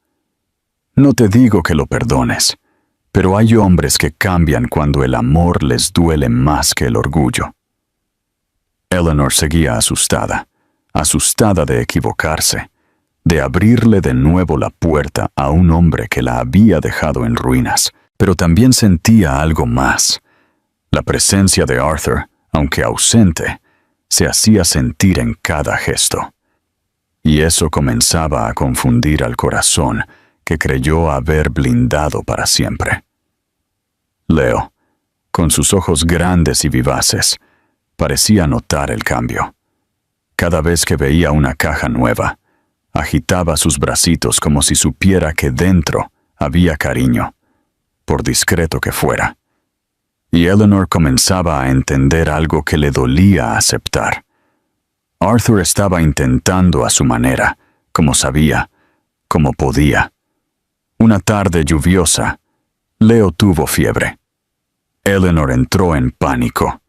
«No te digo que lo perdones, pero hay hombres que cambian cuando el amor les duele más que el orgullo». Eleanor seguía asustada de equivocarse, de abrirle de nuevo la puerta a un hombre que la había dejado en ruinas, pero también sentía algo más. La presencia de Arthur, aunque ausente, se hacía sentir en cada gesto. Y eso comenzaba a confundir al corazón que creyó haber blindado para siempre. Leo, con sus ojos grandes y vivaces, parecía notar el cambio. Cada vez que veía una caja nueva, agitaba sus bracitos como si supiera que dentro había cariño, por discreto que fuera. Y Eleanor comenzaba a entender algo que le dolía aceptar. Arthur estaba intentando a su manera, como sabía, como podía. Una tarde lluviosa, Leo tuvo fiebre. Eleanor entró en pánico.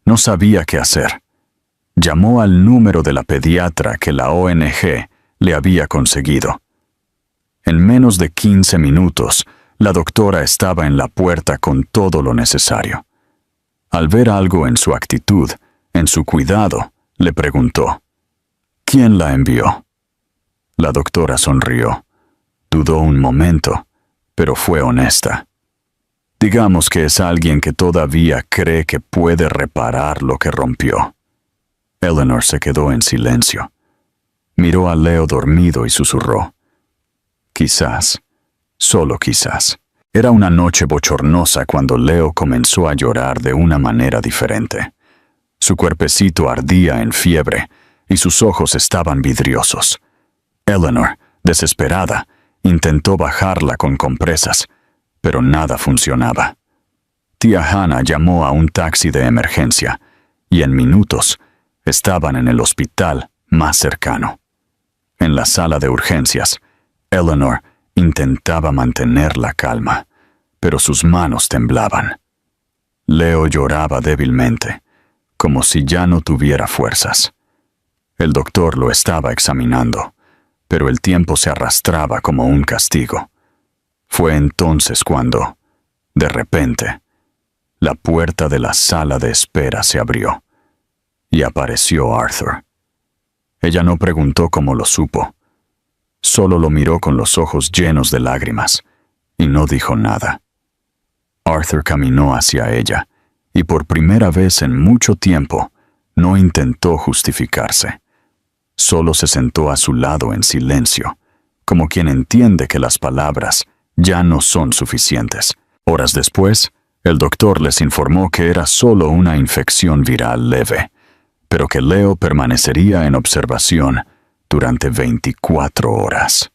No sabía qué hacer. Llamó al número de la pediatra que la ONG le había conseguido. En menos de 15 minutos, la doctora estaba en la puerta con todo lo necesario. Al ver algo en su actitud, en su cuidado, le preguntó: «¿Quién la envió?». La doctora sonrió. Dudó un momento, pero fue honesta. «Digamos que es alguien que todavía cree que puede reparar lo que rompió». Eleanor se quedó en silencio. Miró a Leo dormido y susurró: «Quizás, solo quizás». Era una noche bochornosa cuando Leo comenzó a llorar de una manera diferente. Su cuerpecito ardía en fiebre y sus ojos estaban vidriosos. Eleanor, desesperada, intentó bajarla con compresas, pero nada funcionaba. Tía Hannah llamó a un taxi de emergencia y en minutos estaban en el hospital más cercano. En la sala de urgencias, Eleanor intentaba mantener la calma, pero sus manos temblaban. Leo lloraba débilmente, como si ya no tuviera fuerzas. El doctor lo estaba examinando, pero el tiempo se arrastraba como un castigo. Fue entonces cuando, de repente, la puerta de la sala de espera se abrió y apareció Arthur. Ella no preguntó cómo lo supo. Solo lo miró con los ojos llenos de lágrimas y no dijo nada. Arthur caminó hacia ella y por primera vez en mucho tiempo no intentó justificarse. Solo se sentó a su lado en silencio, como quien entiende que las palabras ya no son suficientes. Horas después, el doctor les informó que era solo una infección viral leve, pero que Leo permanecería en observación durante 24 horas.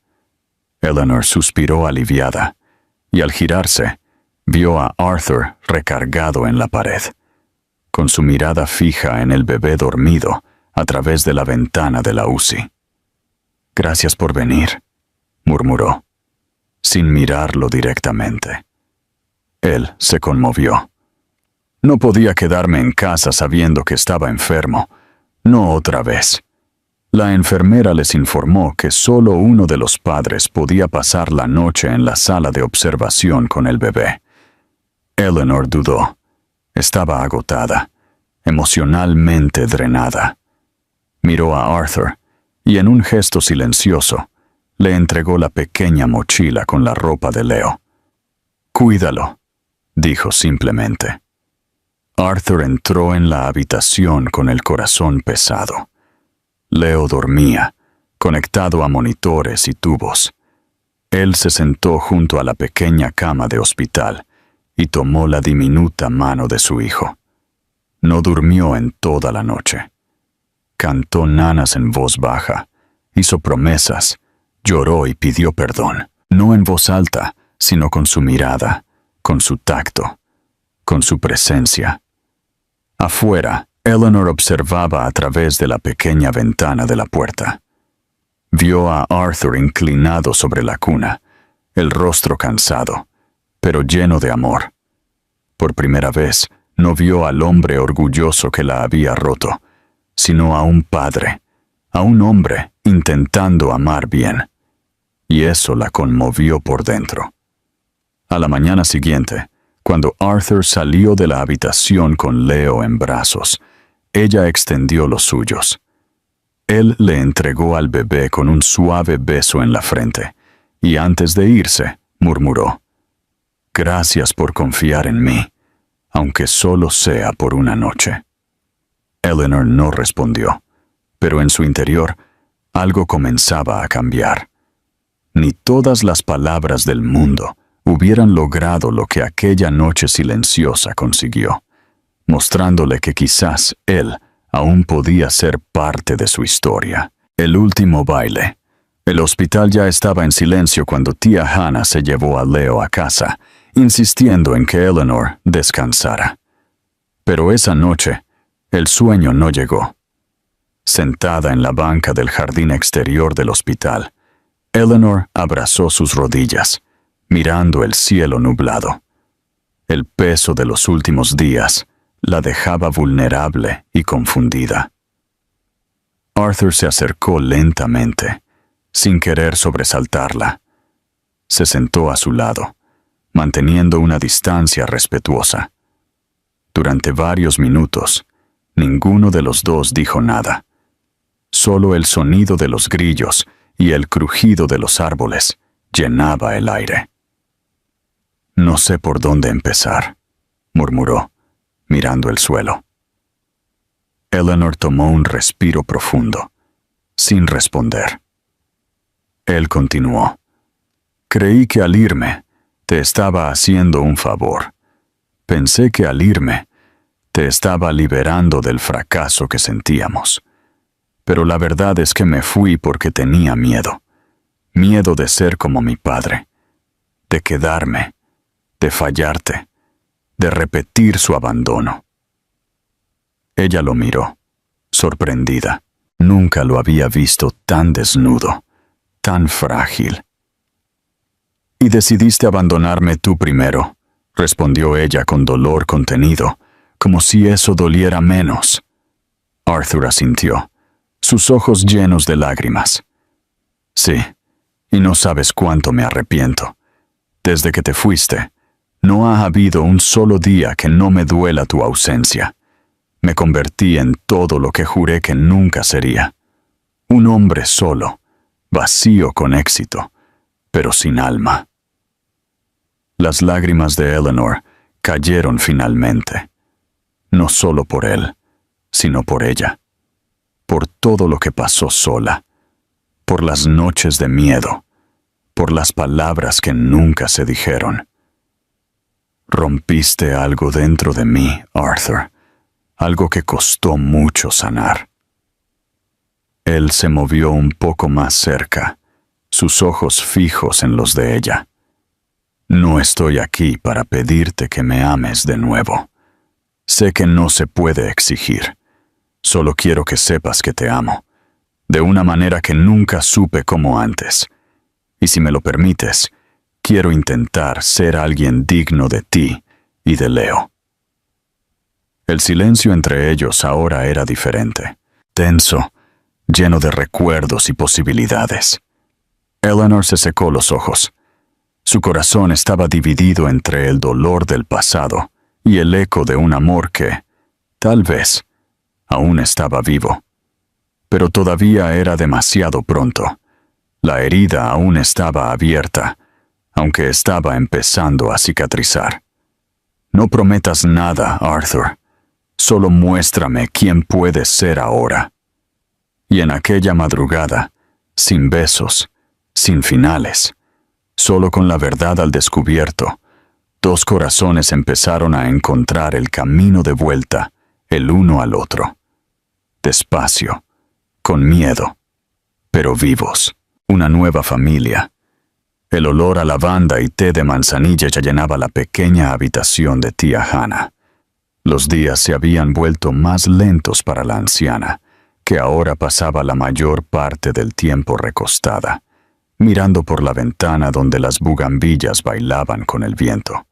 Eleanor suspiró aliviada, y al girarse, vio a Arthur recargado en la pared, con su mirada fija en el bebé dormido a través de la ventana de la UCI. «Gracias por venir», murmuró, sin mirarlo directamente. Él se conmovió. «No podía quedarme en casa sabiendo que estaba enfermo. No otra vez». La enfermera les informó que solo uno de los padres podía pasar la noche en la sala de observación con el bebé. Eleanor dudó. Estaba agotada, emocionalmente drenada. Miró a Arthur y en un gesto silencioso le entregó la pequeña mochila con la ropa de Leo. «Cuídalo», dijo simplemente. Arthur entró en la habitación con el corazón pesado. Leo dormía, conectado a monitores y tubos. Él se sentó junto a la pequeña cama de hospital y tomó la diminuta mano de su hijo. No durmió en toda la noche. Cantó nanas en voz baja, hizo promesas, lloró y pidió perdón, no en voz alta, sino con su mirada, con su tacto, con su presencia. Afuera, Eleanor observaba a través de la pequeña ventana de la puerta. Vio a Arthur inclinado sobre la cuna, el rostro cansado, pero lleno de amor. Por primera vez, no vio al hombre orgulloso que la había roto, sino a un padre, a un hombre intentando amar bien. Y eso la conmovió por dentro. A la mañana siguiente, cuando Arthur salió de la habitación con Leo en brazos, ella extendió los suyos. Él le entregó al bebé con un suave beso en la frente, y antes de irse, murmuró: «Gracias por confiar en mí, aunque solo sea por una noche». Eleanor no respondió, pero en su interior algo comenzaba a cambiar. Ni todas las palabras del mundo hubieran logrado lo que aquella noche silenciosa consiguió, mostrándole que quizás él aún podía ser parte de su historia. El último baile. El hospital ya estaba en silencio cuando tía Hannah se llevó a Leo a casa, insistiendo en que Eleanor descansara. Pero esa noche, el sueño no llegó. Sentada en la banca del jardín exterior del hospital, Eleanor abrazó sus rodillas, mirando el cielo nublado. El peso de los últimos días la dejaba vulnerable y confundida. Arthur se acercó lentamente, sin querer sobresaltarla. Se sentó a su lado, manteniendo una distancia respetuosa. Durante varios minutos, ninguno de los dos dijo nada. Solo el sonido de los grillos y el crujido de los árboles llenaba el aire. «No sé por dónde empezar», murmuró, mirando el suelo. Eleanor tomó un respiro profundo, sin responder. Él continuó: «Creí que al irme te estaba haciendo un favor. Pensé que al irme te estaba liberando del fracaso que sentíamos. Pero la verdad es que me fui porque tenía miedo. Miedo de ser como mi padre, de quedarme, de fallarte, de repetir su abandono». Ella lo miró, sorprendida. Nunca lo había visto tan desnudo, tan frágil. «Y decidiste abandonarme tú primero», respondió ella con dolor contenido, como si eso doliera menos. Arthur asintió, sus ojos llenos de lágrimas. «Sí, y no sabes cuánto me arrepiento. Desde que te fuiste, no ha habido un solo día que no me duela tu ausencia. Me convertí en todo lo que juré que nunca sería. Un hombre solo, vacío con éxito, pero sin alma». Las lágrimas de Eleanor cayeron finalmente, no solo por él, sino por ella, por todo lo que pasó sola, por las noches de miedo, por las palabras que nunca se dijeron. «Rompiste algo dentro de mí, Arthur, algo que costó mucho sanar». Él se movió un poco más cerca, sus ojos fijos en los de ella. «No estoy aquí para pedirte que me ames de nuevo. Sé que no se puede exigir. Solo quiero que sepas que te amo, de una manera que nunca supe como antes. Y si me lo permites, quiero intentar ser alguien digno de ti y de Leo». El silencio entre ellos ahora era diferente, tenso, lleno de recuerdos y posibilidades. Eleanor se secó los ojos. Su corazón estaba dividido entre el dolor del pasado y el eco de un amor que, Tal vez aún estaba vivo. Pero todavía era demasiado pronto. La herida aún estaba abierta, aunque estaba empezando a cicatrizar. No prometas nada, Arthur. Solo muéstrame quién puedes ser ahora. Y en aquella madrugada, sin besos, sin finales, solo con la verdad al descubierto, dos corazones empezaron a encontrar el camino de vuelta, el uno al otro. Despacio, con miedo, pero vivos. Una nueva familia. El olor a lavanda y té de manzanilla ya llenaba la pequeña habitación de tía Hannah. Los días se habían vuelto más lentos para la anciana, que ahora pasaba la mayor parte del tiempo recostada, mirando por la ventana donde las bugambillas bailaban con el viento.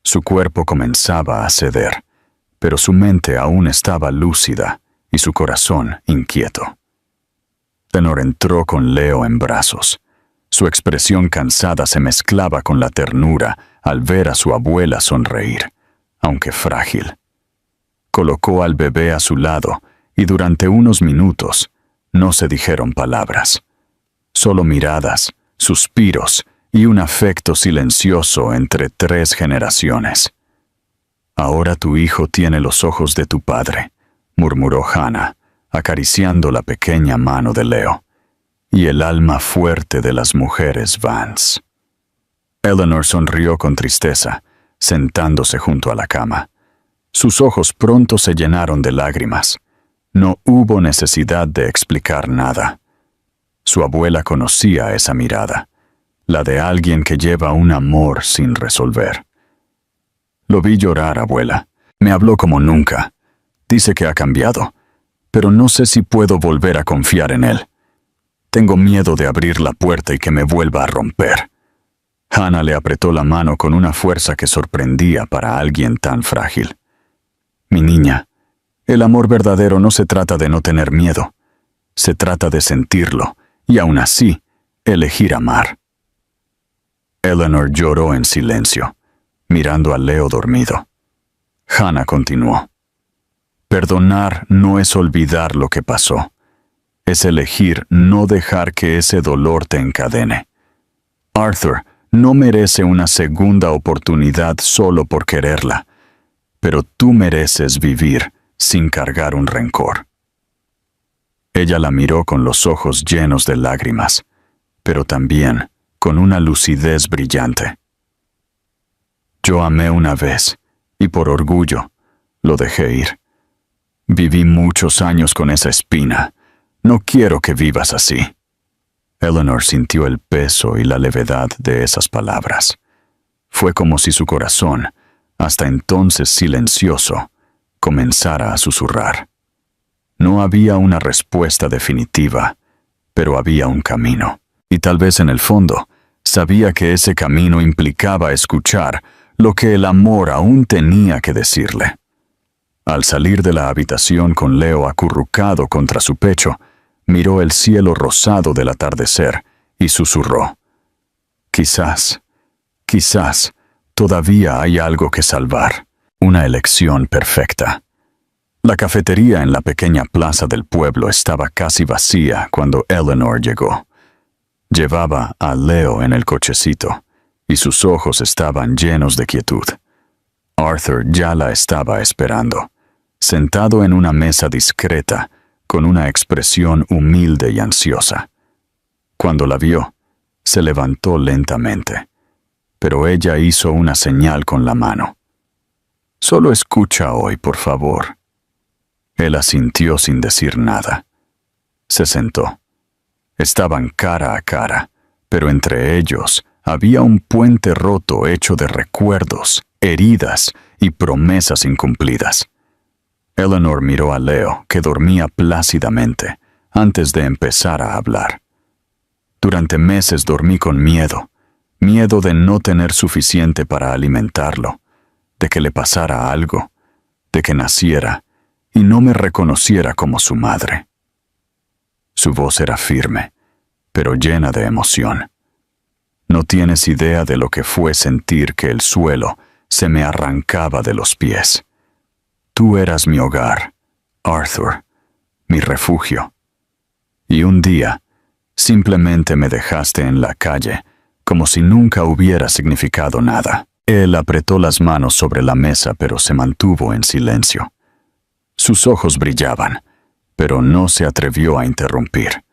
Su cuerpo comenzaba a ceder, pero su mente aún estaba lúcida y su corazón inquieto. Eleanor entró con Leo en brazos. Su expresión cansada se mezclaba con la ternura al ver a su abuela sonreír, aunque frágil. Colocó al bebé a su lado y durante unos minutos no se dijeron palabras, solo miradas, suspiros y un afecto silencioso entre 3 generaciones. «Ahora tu hijo tiene los ojos de tu padre», murmuró Hannah, acariciando la pequeña mano de Leo, «y el alma fuerte de las mujeres Vance». Eleanor sonrió con tristeza, sentándose junto a la cama. Sus ojos pronto se llenaron de lágrimas. No hubo necesidad de explicar nada. Su abuela conocía esa mirada, la de alguien que lleva un amor sin resolver. «Lo vi llorar, abuela. Me habló como nunca. Dice que ha cambiado, pero no sé si puedo volver a confiar en él. Tengo miedo de abrir la puerta y que me vuelva a romper». Hannah le apretó la mano con una fuerza que sorprendía para alguien tan frágil. «Mi niña, el amor verdadero no se trata de no tener miedo. Se trata de sentirlo y aún así elegir amar». Eleanor lloró en silencio, mirando a Leo dormido. Hannah continuó. «Perdonar no es olvidar lo que pasó. Es elegir no dejar que ese dolor te encadene. Arthur no merece una segunda oportunidad solo por quererla, pero tú mereces vivir sin cargar un rencor». Ella la miró con los ojos llenos de lágrimas, pero también con una lucidez brillante. «Yo amé una vez, y por orgullo, lo dejé ir. Viví muchos años con esa espina. No quiero que vivas así». Eleanor sintió el peso y la levedad de esas palabras. Fue como si su corazón, hasta entonces silencioso, comenzara a susurrar. No había una respuesta definitiva, pero había un camino. Y tal vez en el fondo, sabía que ese camino implicaba escuchar lo que el amor aún tenía que decirle. Al salir de la habitación con Leo acurrucado contra su pecho, miró el cielo rosado del atardecer y susurró: quizás, todavía hay algo que salvar. Una elección perfecta. La cafetería en la pequeña plaza del pueblo estaba casi vacía cuando Eleanor llegó. Llevaba a Leo en el cochecito, y sus ojos estaban llenos de quietud. Arthur ya la estaba esperando, sentado en una mesa discreta, con una expresión humilde y ansiosa. Cuando la vio, se levantó lentamente, pero ella hizo una señal con la mano. «Solo escucha hoy, por favor». Él asintió sin decir nada. Se sentó. Estaban cara a cara, pero entre ellos había un puente roto hecho de recuerdos, heridas y promesas incumplidas. Eleanor miró a Leo, que dormía plácidamente, antes de empezar a hablar. «Durante meses dormí con miedo de no tener suficiente para alimentarlo, de que le pasara algo, de que naciera y no me reconociera como su madre». Su voz era firme, pero llena de emoción. «No tienes idea de lo que fue sentir que el suelo se me arrancaba de los pies. tú eras mi hogar, Arthur, mi refugio. Y un día, simplemente me dejaste en la calle, como si nunca hubiera significado nada. Él apretó las manos sobre la mesa, pero se mantuvo en silencio. Sus ojos brillaban, pero no se atrevió a interrumpir.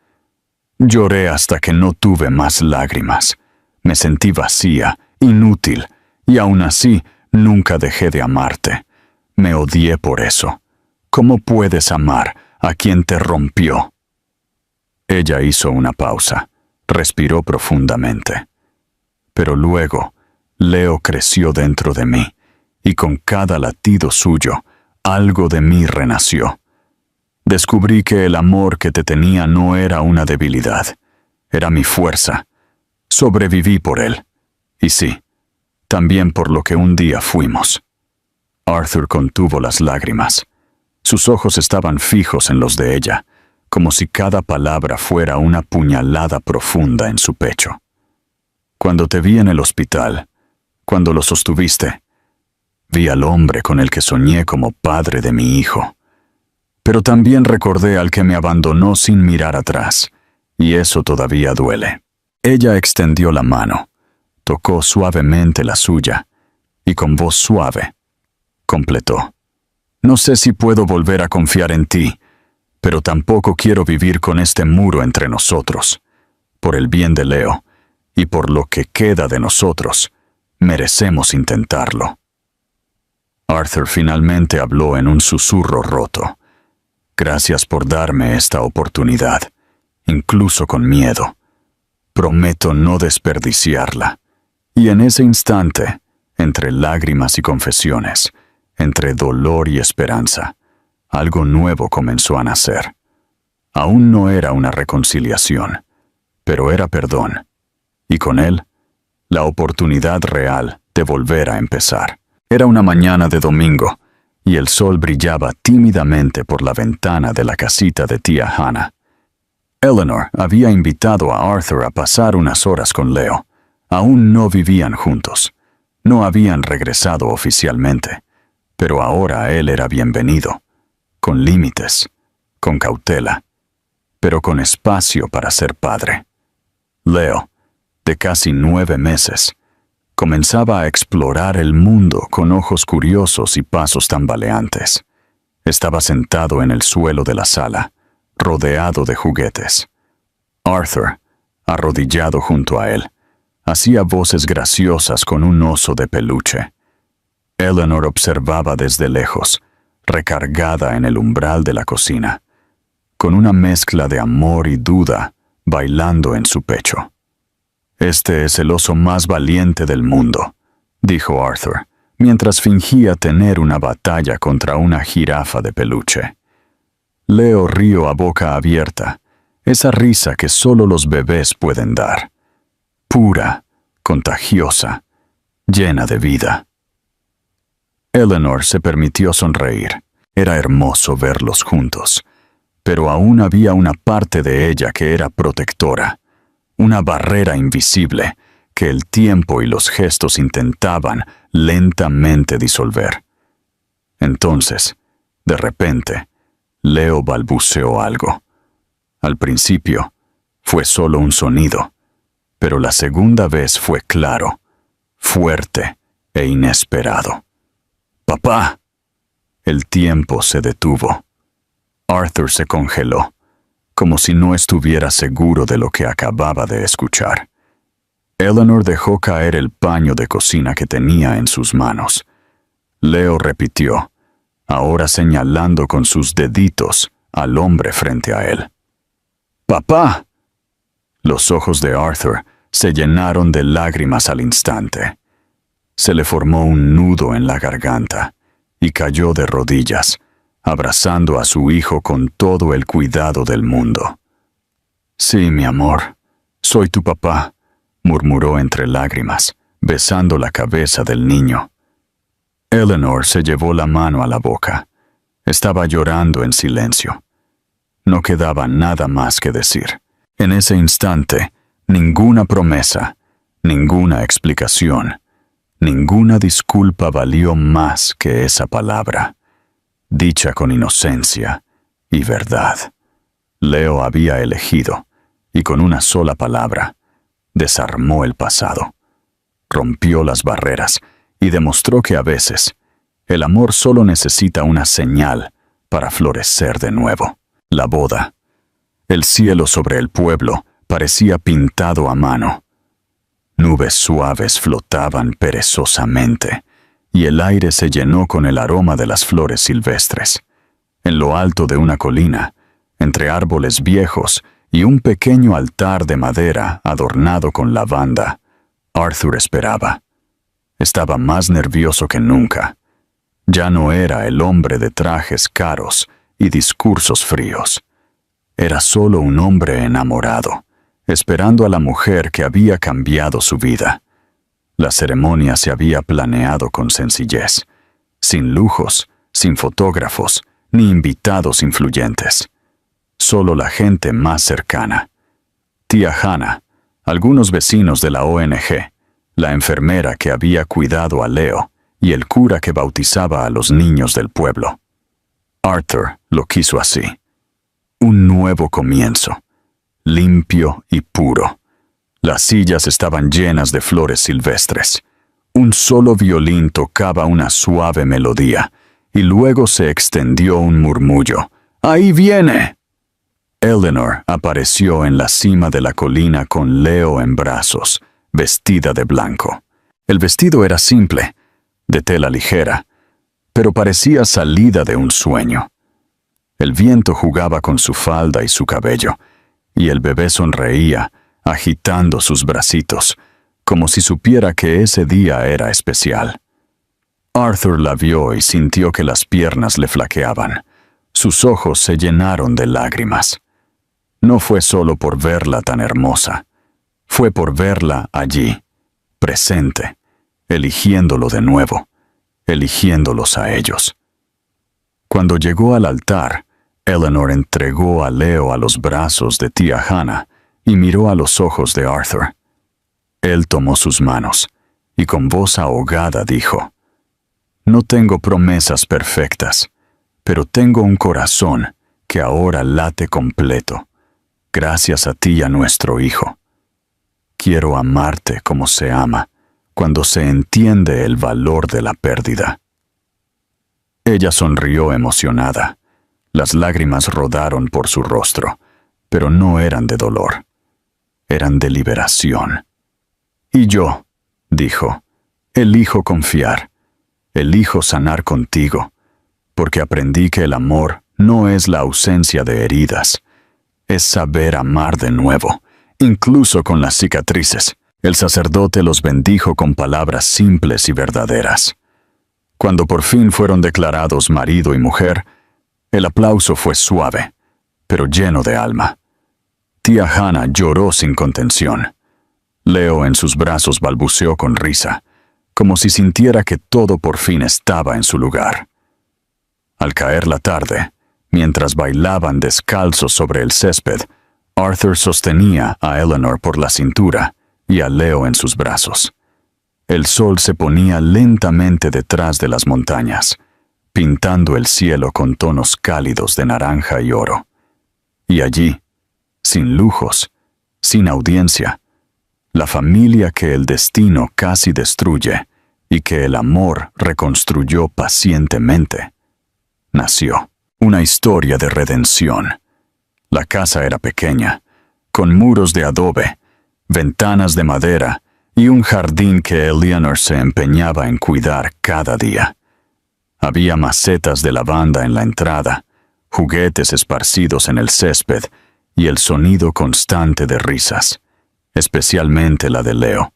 Lloré hasta que no tuve más lágrimas. Me sentí vacía, inútil, y aún así nunca dejé de amarte. Me odié por eso. ¿Cómo puedes amar a quien te rompió? Ella hizo una pausa, respiró profundamente. Pero luego, Leo creció dentro de mí, y con cada latido suyo, algo de mí renació. Descubrí que el amor que te tenía no era una debilidad, era mi fuerza. Sobreviví por él. Y sí, también por lo que un día fuimos. Arthur contuvo las lágrimas. Sus ojos estaban fijos en los de ella, como si cada palabra fuera una puñalada profunda en su pecho. Cuando te vi en el hospital, cuando lo sostuviste, vi al hombre con el que soñé como padre de mi hijo. Pero también recordé al que me abandonó sin mirar atrás, y eso todavía duele. Ella extendió la mano, tocó suavemente la suya, y con voz suave, completó. No sé si puedo volver a confiar en ti, pero tampoco quiero vivir con este muro entre nosotros. Por el bien de Leo, y por lo que queda de nosotros, merecemos intentarlo. Arthur finalmente habló en un susurro roto. Gracias por darme esta oportunidad, incluso con miedo. Prometo no desperdiciarla. Y en ese instante, entre lágrimas y confesiones, entre dolor y esperanza, algo nuevo comenzó a nacer. Aún no era una reconciliación, pero era perdón. Y con él, la oportunidad real de volver a empezar. Era una mañana de domingo, y el sol brillaba tímidamente por la ventana de la casita de tía Hannah. Eleanor había invitado a Arthur a pasar unas horas con Leo. Aún no vivían juntos. No habían regresado oficialmente, pero ahora él era bienvenido, con límites, con cautela, pero con espacio para ser padre. Leo, de casi 9 meses, comenzaba a explorar el mundo con ojos curiosos y pasos tambaleantes. Estaba sentado en el suelo de la sala, rodeado de juguetes. Arthur, arrodillado junto a él, hacía voces graciosas con un oso de peluche. Eleanor observaba desde lejos, recargada en el umbral de la cocina, con una mezcla de amor y duda bailando en su pecho. «Este es el oso más valiente del mundo», dijo Arthur, mientras fingía tener una batalla contra una jirafa de peluche. Leo rió a boca abierta, esa risa que solo los bebés pueden dar. Pura, contagiosa, llena de vida. Eleanor se permitió sonreír. Era hermoso verlos juntos, pero aún había una parte de ella que era protectora, una barrera invisible que el tiempo y los gestos intentaban lentamente disolver. Entonces, de repente, Leo balbuceó algo. Al principio, fue solo un sonido, pero la segunda vez fue claro, fuerte e inesperado. «¡Papá!». El tiempo se detuvo. Arthur se congeló, como si no estuviera seguro de lo que acababa de escuchar. Eleanor dejó caer el paño de cocina que tenía en sus manos. Leo repitió, ahora señalando con sus deditos al hombre frente a él. «¡Papá!». Los ojos de Arthur se llenaron de lágrimas al instante. Se le formó un nudo en la garganta y cayó de rodillas, abrazando a su hijo con todo el cuidado del mundo. «Sí, mi amor, soy tu papá», murmuró entre lágrimas, besando la cabeza del niño. Eleanor se llevó la mano a la boca. Estaba llorando en silencio. No quedaba nada más que decir. En ese instante, ninguna promesa, ninguna explicación, ninguna disculpa valió más que esa palabra. dicha con inocencia y verdad. Leo había elegido, y con una sola palabra, desarmó el pasado. Rompió las barreras y demostró que a veces el amor solo necesita una señal para florecer de nuevo. La boda. El cielo sobre el pueblo parecía pintado a mano. Nubes suaves flotaban perezosamente, y el aire se llenó con el aroma de las flores silvestres. En lo alto de una colina, entre árboles viejos y un pequeño altar de madera adornado con lavanda, Arthur esperaba. Estaba más nervioso que nunca. Ya no era el hombre de trajes caros y discursos fríos. Era solo un hombre enamorado, esperando a la mujer que había cambiado su vida. La ceremonia se había planeado con sencillez, sin lujos, sin fotógrafos, ni invitados influyentes. Solo la gente más cercana. Tía Hannah, algunos vecinos de la ONG, la enfermera que había cuidado a Leo y el cura que bautizaba a los niños del pueblo. Arthur lo quiso así. Un nuevo comienzo, limpio y puro. Las sillas estaban llenas de flores silvestres. Un solo violín tocaba una suave melodía, y luego se extendió un murmullo. ¡Ahí viene! Eleanor apareció en la cima de la colina con Leo en brazos, vestida de blanco. El vestido era simple, de tela ligera, pero parecía salida de un sueño. El viento jugaba con su falda y su cabello, y el bebé sonreía, agitando sus bracitos, como si supiera que ese día era especial. Arthur la vio y sintió que las piernas le flaqueaban. Sus ojos se llenaron de lágrimas. No fue solo por verla tan hermosa, fue por verla allí, presente, eligiéndolo de nuevo, eligiéndolos a ellos. Cuando llegó al altar, Eleanor entregó a Leo a los brazos de tía Hannah y miró a los ojos de Arthur. Él tomó sus manos y con voz ahogada dijo: «No tengo promesas perfectas, pero tengo un corazón que ahora late completo, gracias a ti y a nuestro hijo. Quiero amarte como se ama cuando se entiende el valor de la pérdida». Ella sonrió emocionada. Las lágrimas rodaron por su rostro, pero no eran de dolor. Eran de liberación. «Y yo», dijo, «elijo confiar, elijo sanar contigo, porque aprendí que el amor no es la ausencia de heridas, es saber amar de nuevo, incluso con las cicatrices». El sacerdote los bendijo con palabras simples y verdaderas. Cuando por fin fueron declarados marido y mujer, el aplauso fue suave, pero lleno de alma. Tía Hannah lloró sin contención. Leo en sus brazos balbuceó con risa, como si sintiera que todo por fin estaba en su lugar. Al caer la tarde, mientras bailaban descalzos sobre el césped, Arthur sostenía a Eleanor por la cintura y a Leo en sus brazos. El sol se ponía lentamente detrás de las montañas, pintando el cielo con tonos cálidos de naranja y oro. Y allí, sin lujos, sin audiencia, la familia que el destino casi destruye y que el amor reconstruyó pacientemente, nació. Una historia de redención. La casa era pequeña, con muros de adobe, ventanas de madera y un jardín que Eleanor se empeñaba en cuidar cada día. Había macetas de lavanda en la entrada, juguetes esparcidos en el césped y el sonido constante de risas, especialmente la de Leo,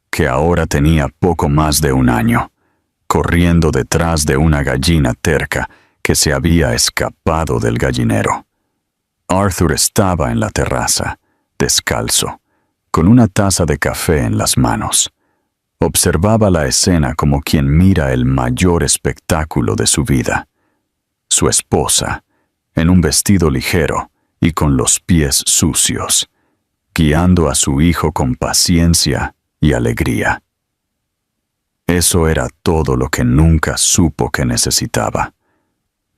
que ahora tenía poco más de un año, corriendo detrás de una gallina terca que se había escapado del gallinero. Arthur estaba en la terraza, descalzo, con una taza de café en las manos. Observaba la escena como quien mira el mayor espectáculo de su vida. Su esposa, en un vestido ligero y con los pies sucios, guiando a su hijo con paciencia y alegría. Eso era todo lo que nunca supo que necesitaba.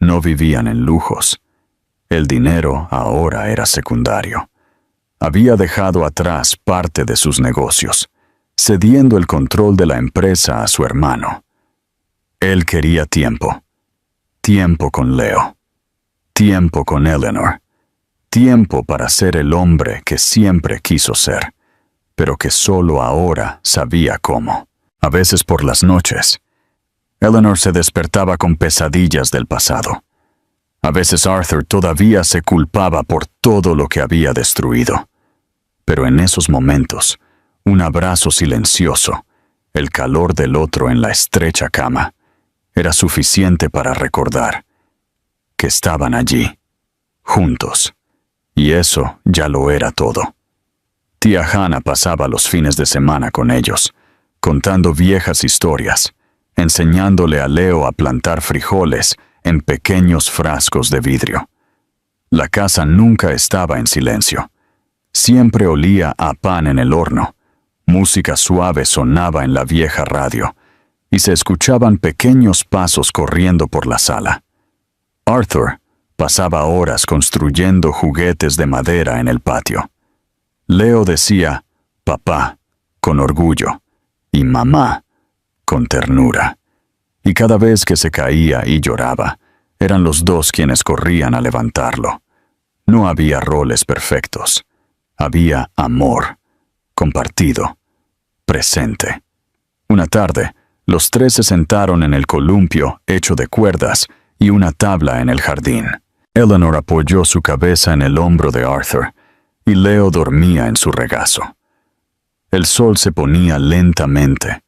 No vivían en lujos. El dinero ahora era secundario. Había dejado atrás parte de sus negocios, cediendo el control de la empresa a su hermano. Él quería tiempo. Tiempo con Leo. Tiempo con Eleanor. Tiempo para ser el hombre que siempre quiso ser, pero que solo ahora sabía cómo. A veces por las noches, Eleanor se despertaba con pesadillas del pasado. A veces Arthur todavía se culpaba por todo lo que había destruido. Pero en esos momentos, un abrazo silencioso, el calor del otro en la estrecha cama, era suficiente para recordar que estaban allí, juntos, y eso ya lo era todo. Tía Hannah pasaba los fines de semana con ellos, contando viejas historias, enseñándole a Leo a plantar frijoles en pequeños frascos de vidrio. La casa nunca estaba en silencio. Siempre olía a pan en el horno, música suave sonaba en la vieja radio, y se escuchaban pequeños pasos corriendo por la sala. Arthur pasaba horas construyendo juguetes de madera en el patio. Leo decía «papá» con orgullo y «mamá» con ternura. Y cada vez que se caía y lloraba, eran los dos quienes corrían a levantarlo. No había roles perfectos. Había amor, compartido, presente. Una tarde, los tres se sentaron en el columpio hecho de cuerdas y una tabla en el jardín. Eleanor apoyó su cabeza en el hombro de Arthur, y Leo dormía en su regazo. El sol se ponía lentamente,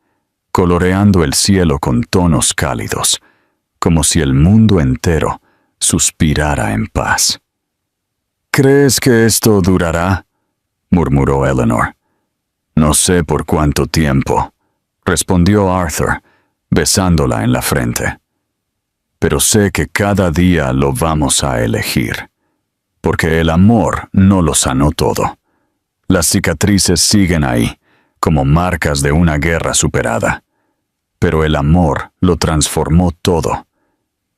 coloreando el cielo con tonos cálidos, como si el mundo entero suspirara en paz. «¿Crees que esto durará?», murmuró Eleanor. «No sé por cuánto tiempo», respondió Arthur, besándola en la frente. «Pero sé que cada día lo vamos a elegir, porque el amor no lo sanó todo. Las cicatrices siguen ahí, como marcas de una guerra superada. Pero el amor lo transformó todo.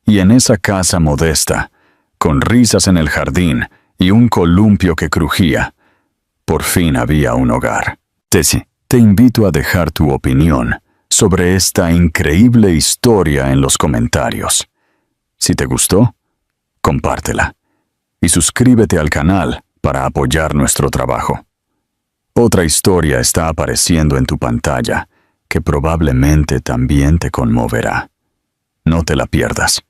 Y en esa casa modesta, con risas en el jardín y un columpio que crujía, por fin había un hogar». Te invito a dejar tu opinión sobre esta increíble historia en los comentarios. Si te gustó, compártela y suscríbete al canal para apoyar nuestro trabajo. Otra historia está apareciendo en tu pantalla que probablemente también te conmoverá. No te la pierdas.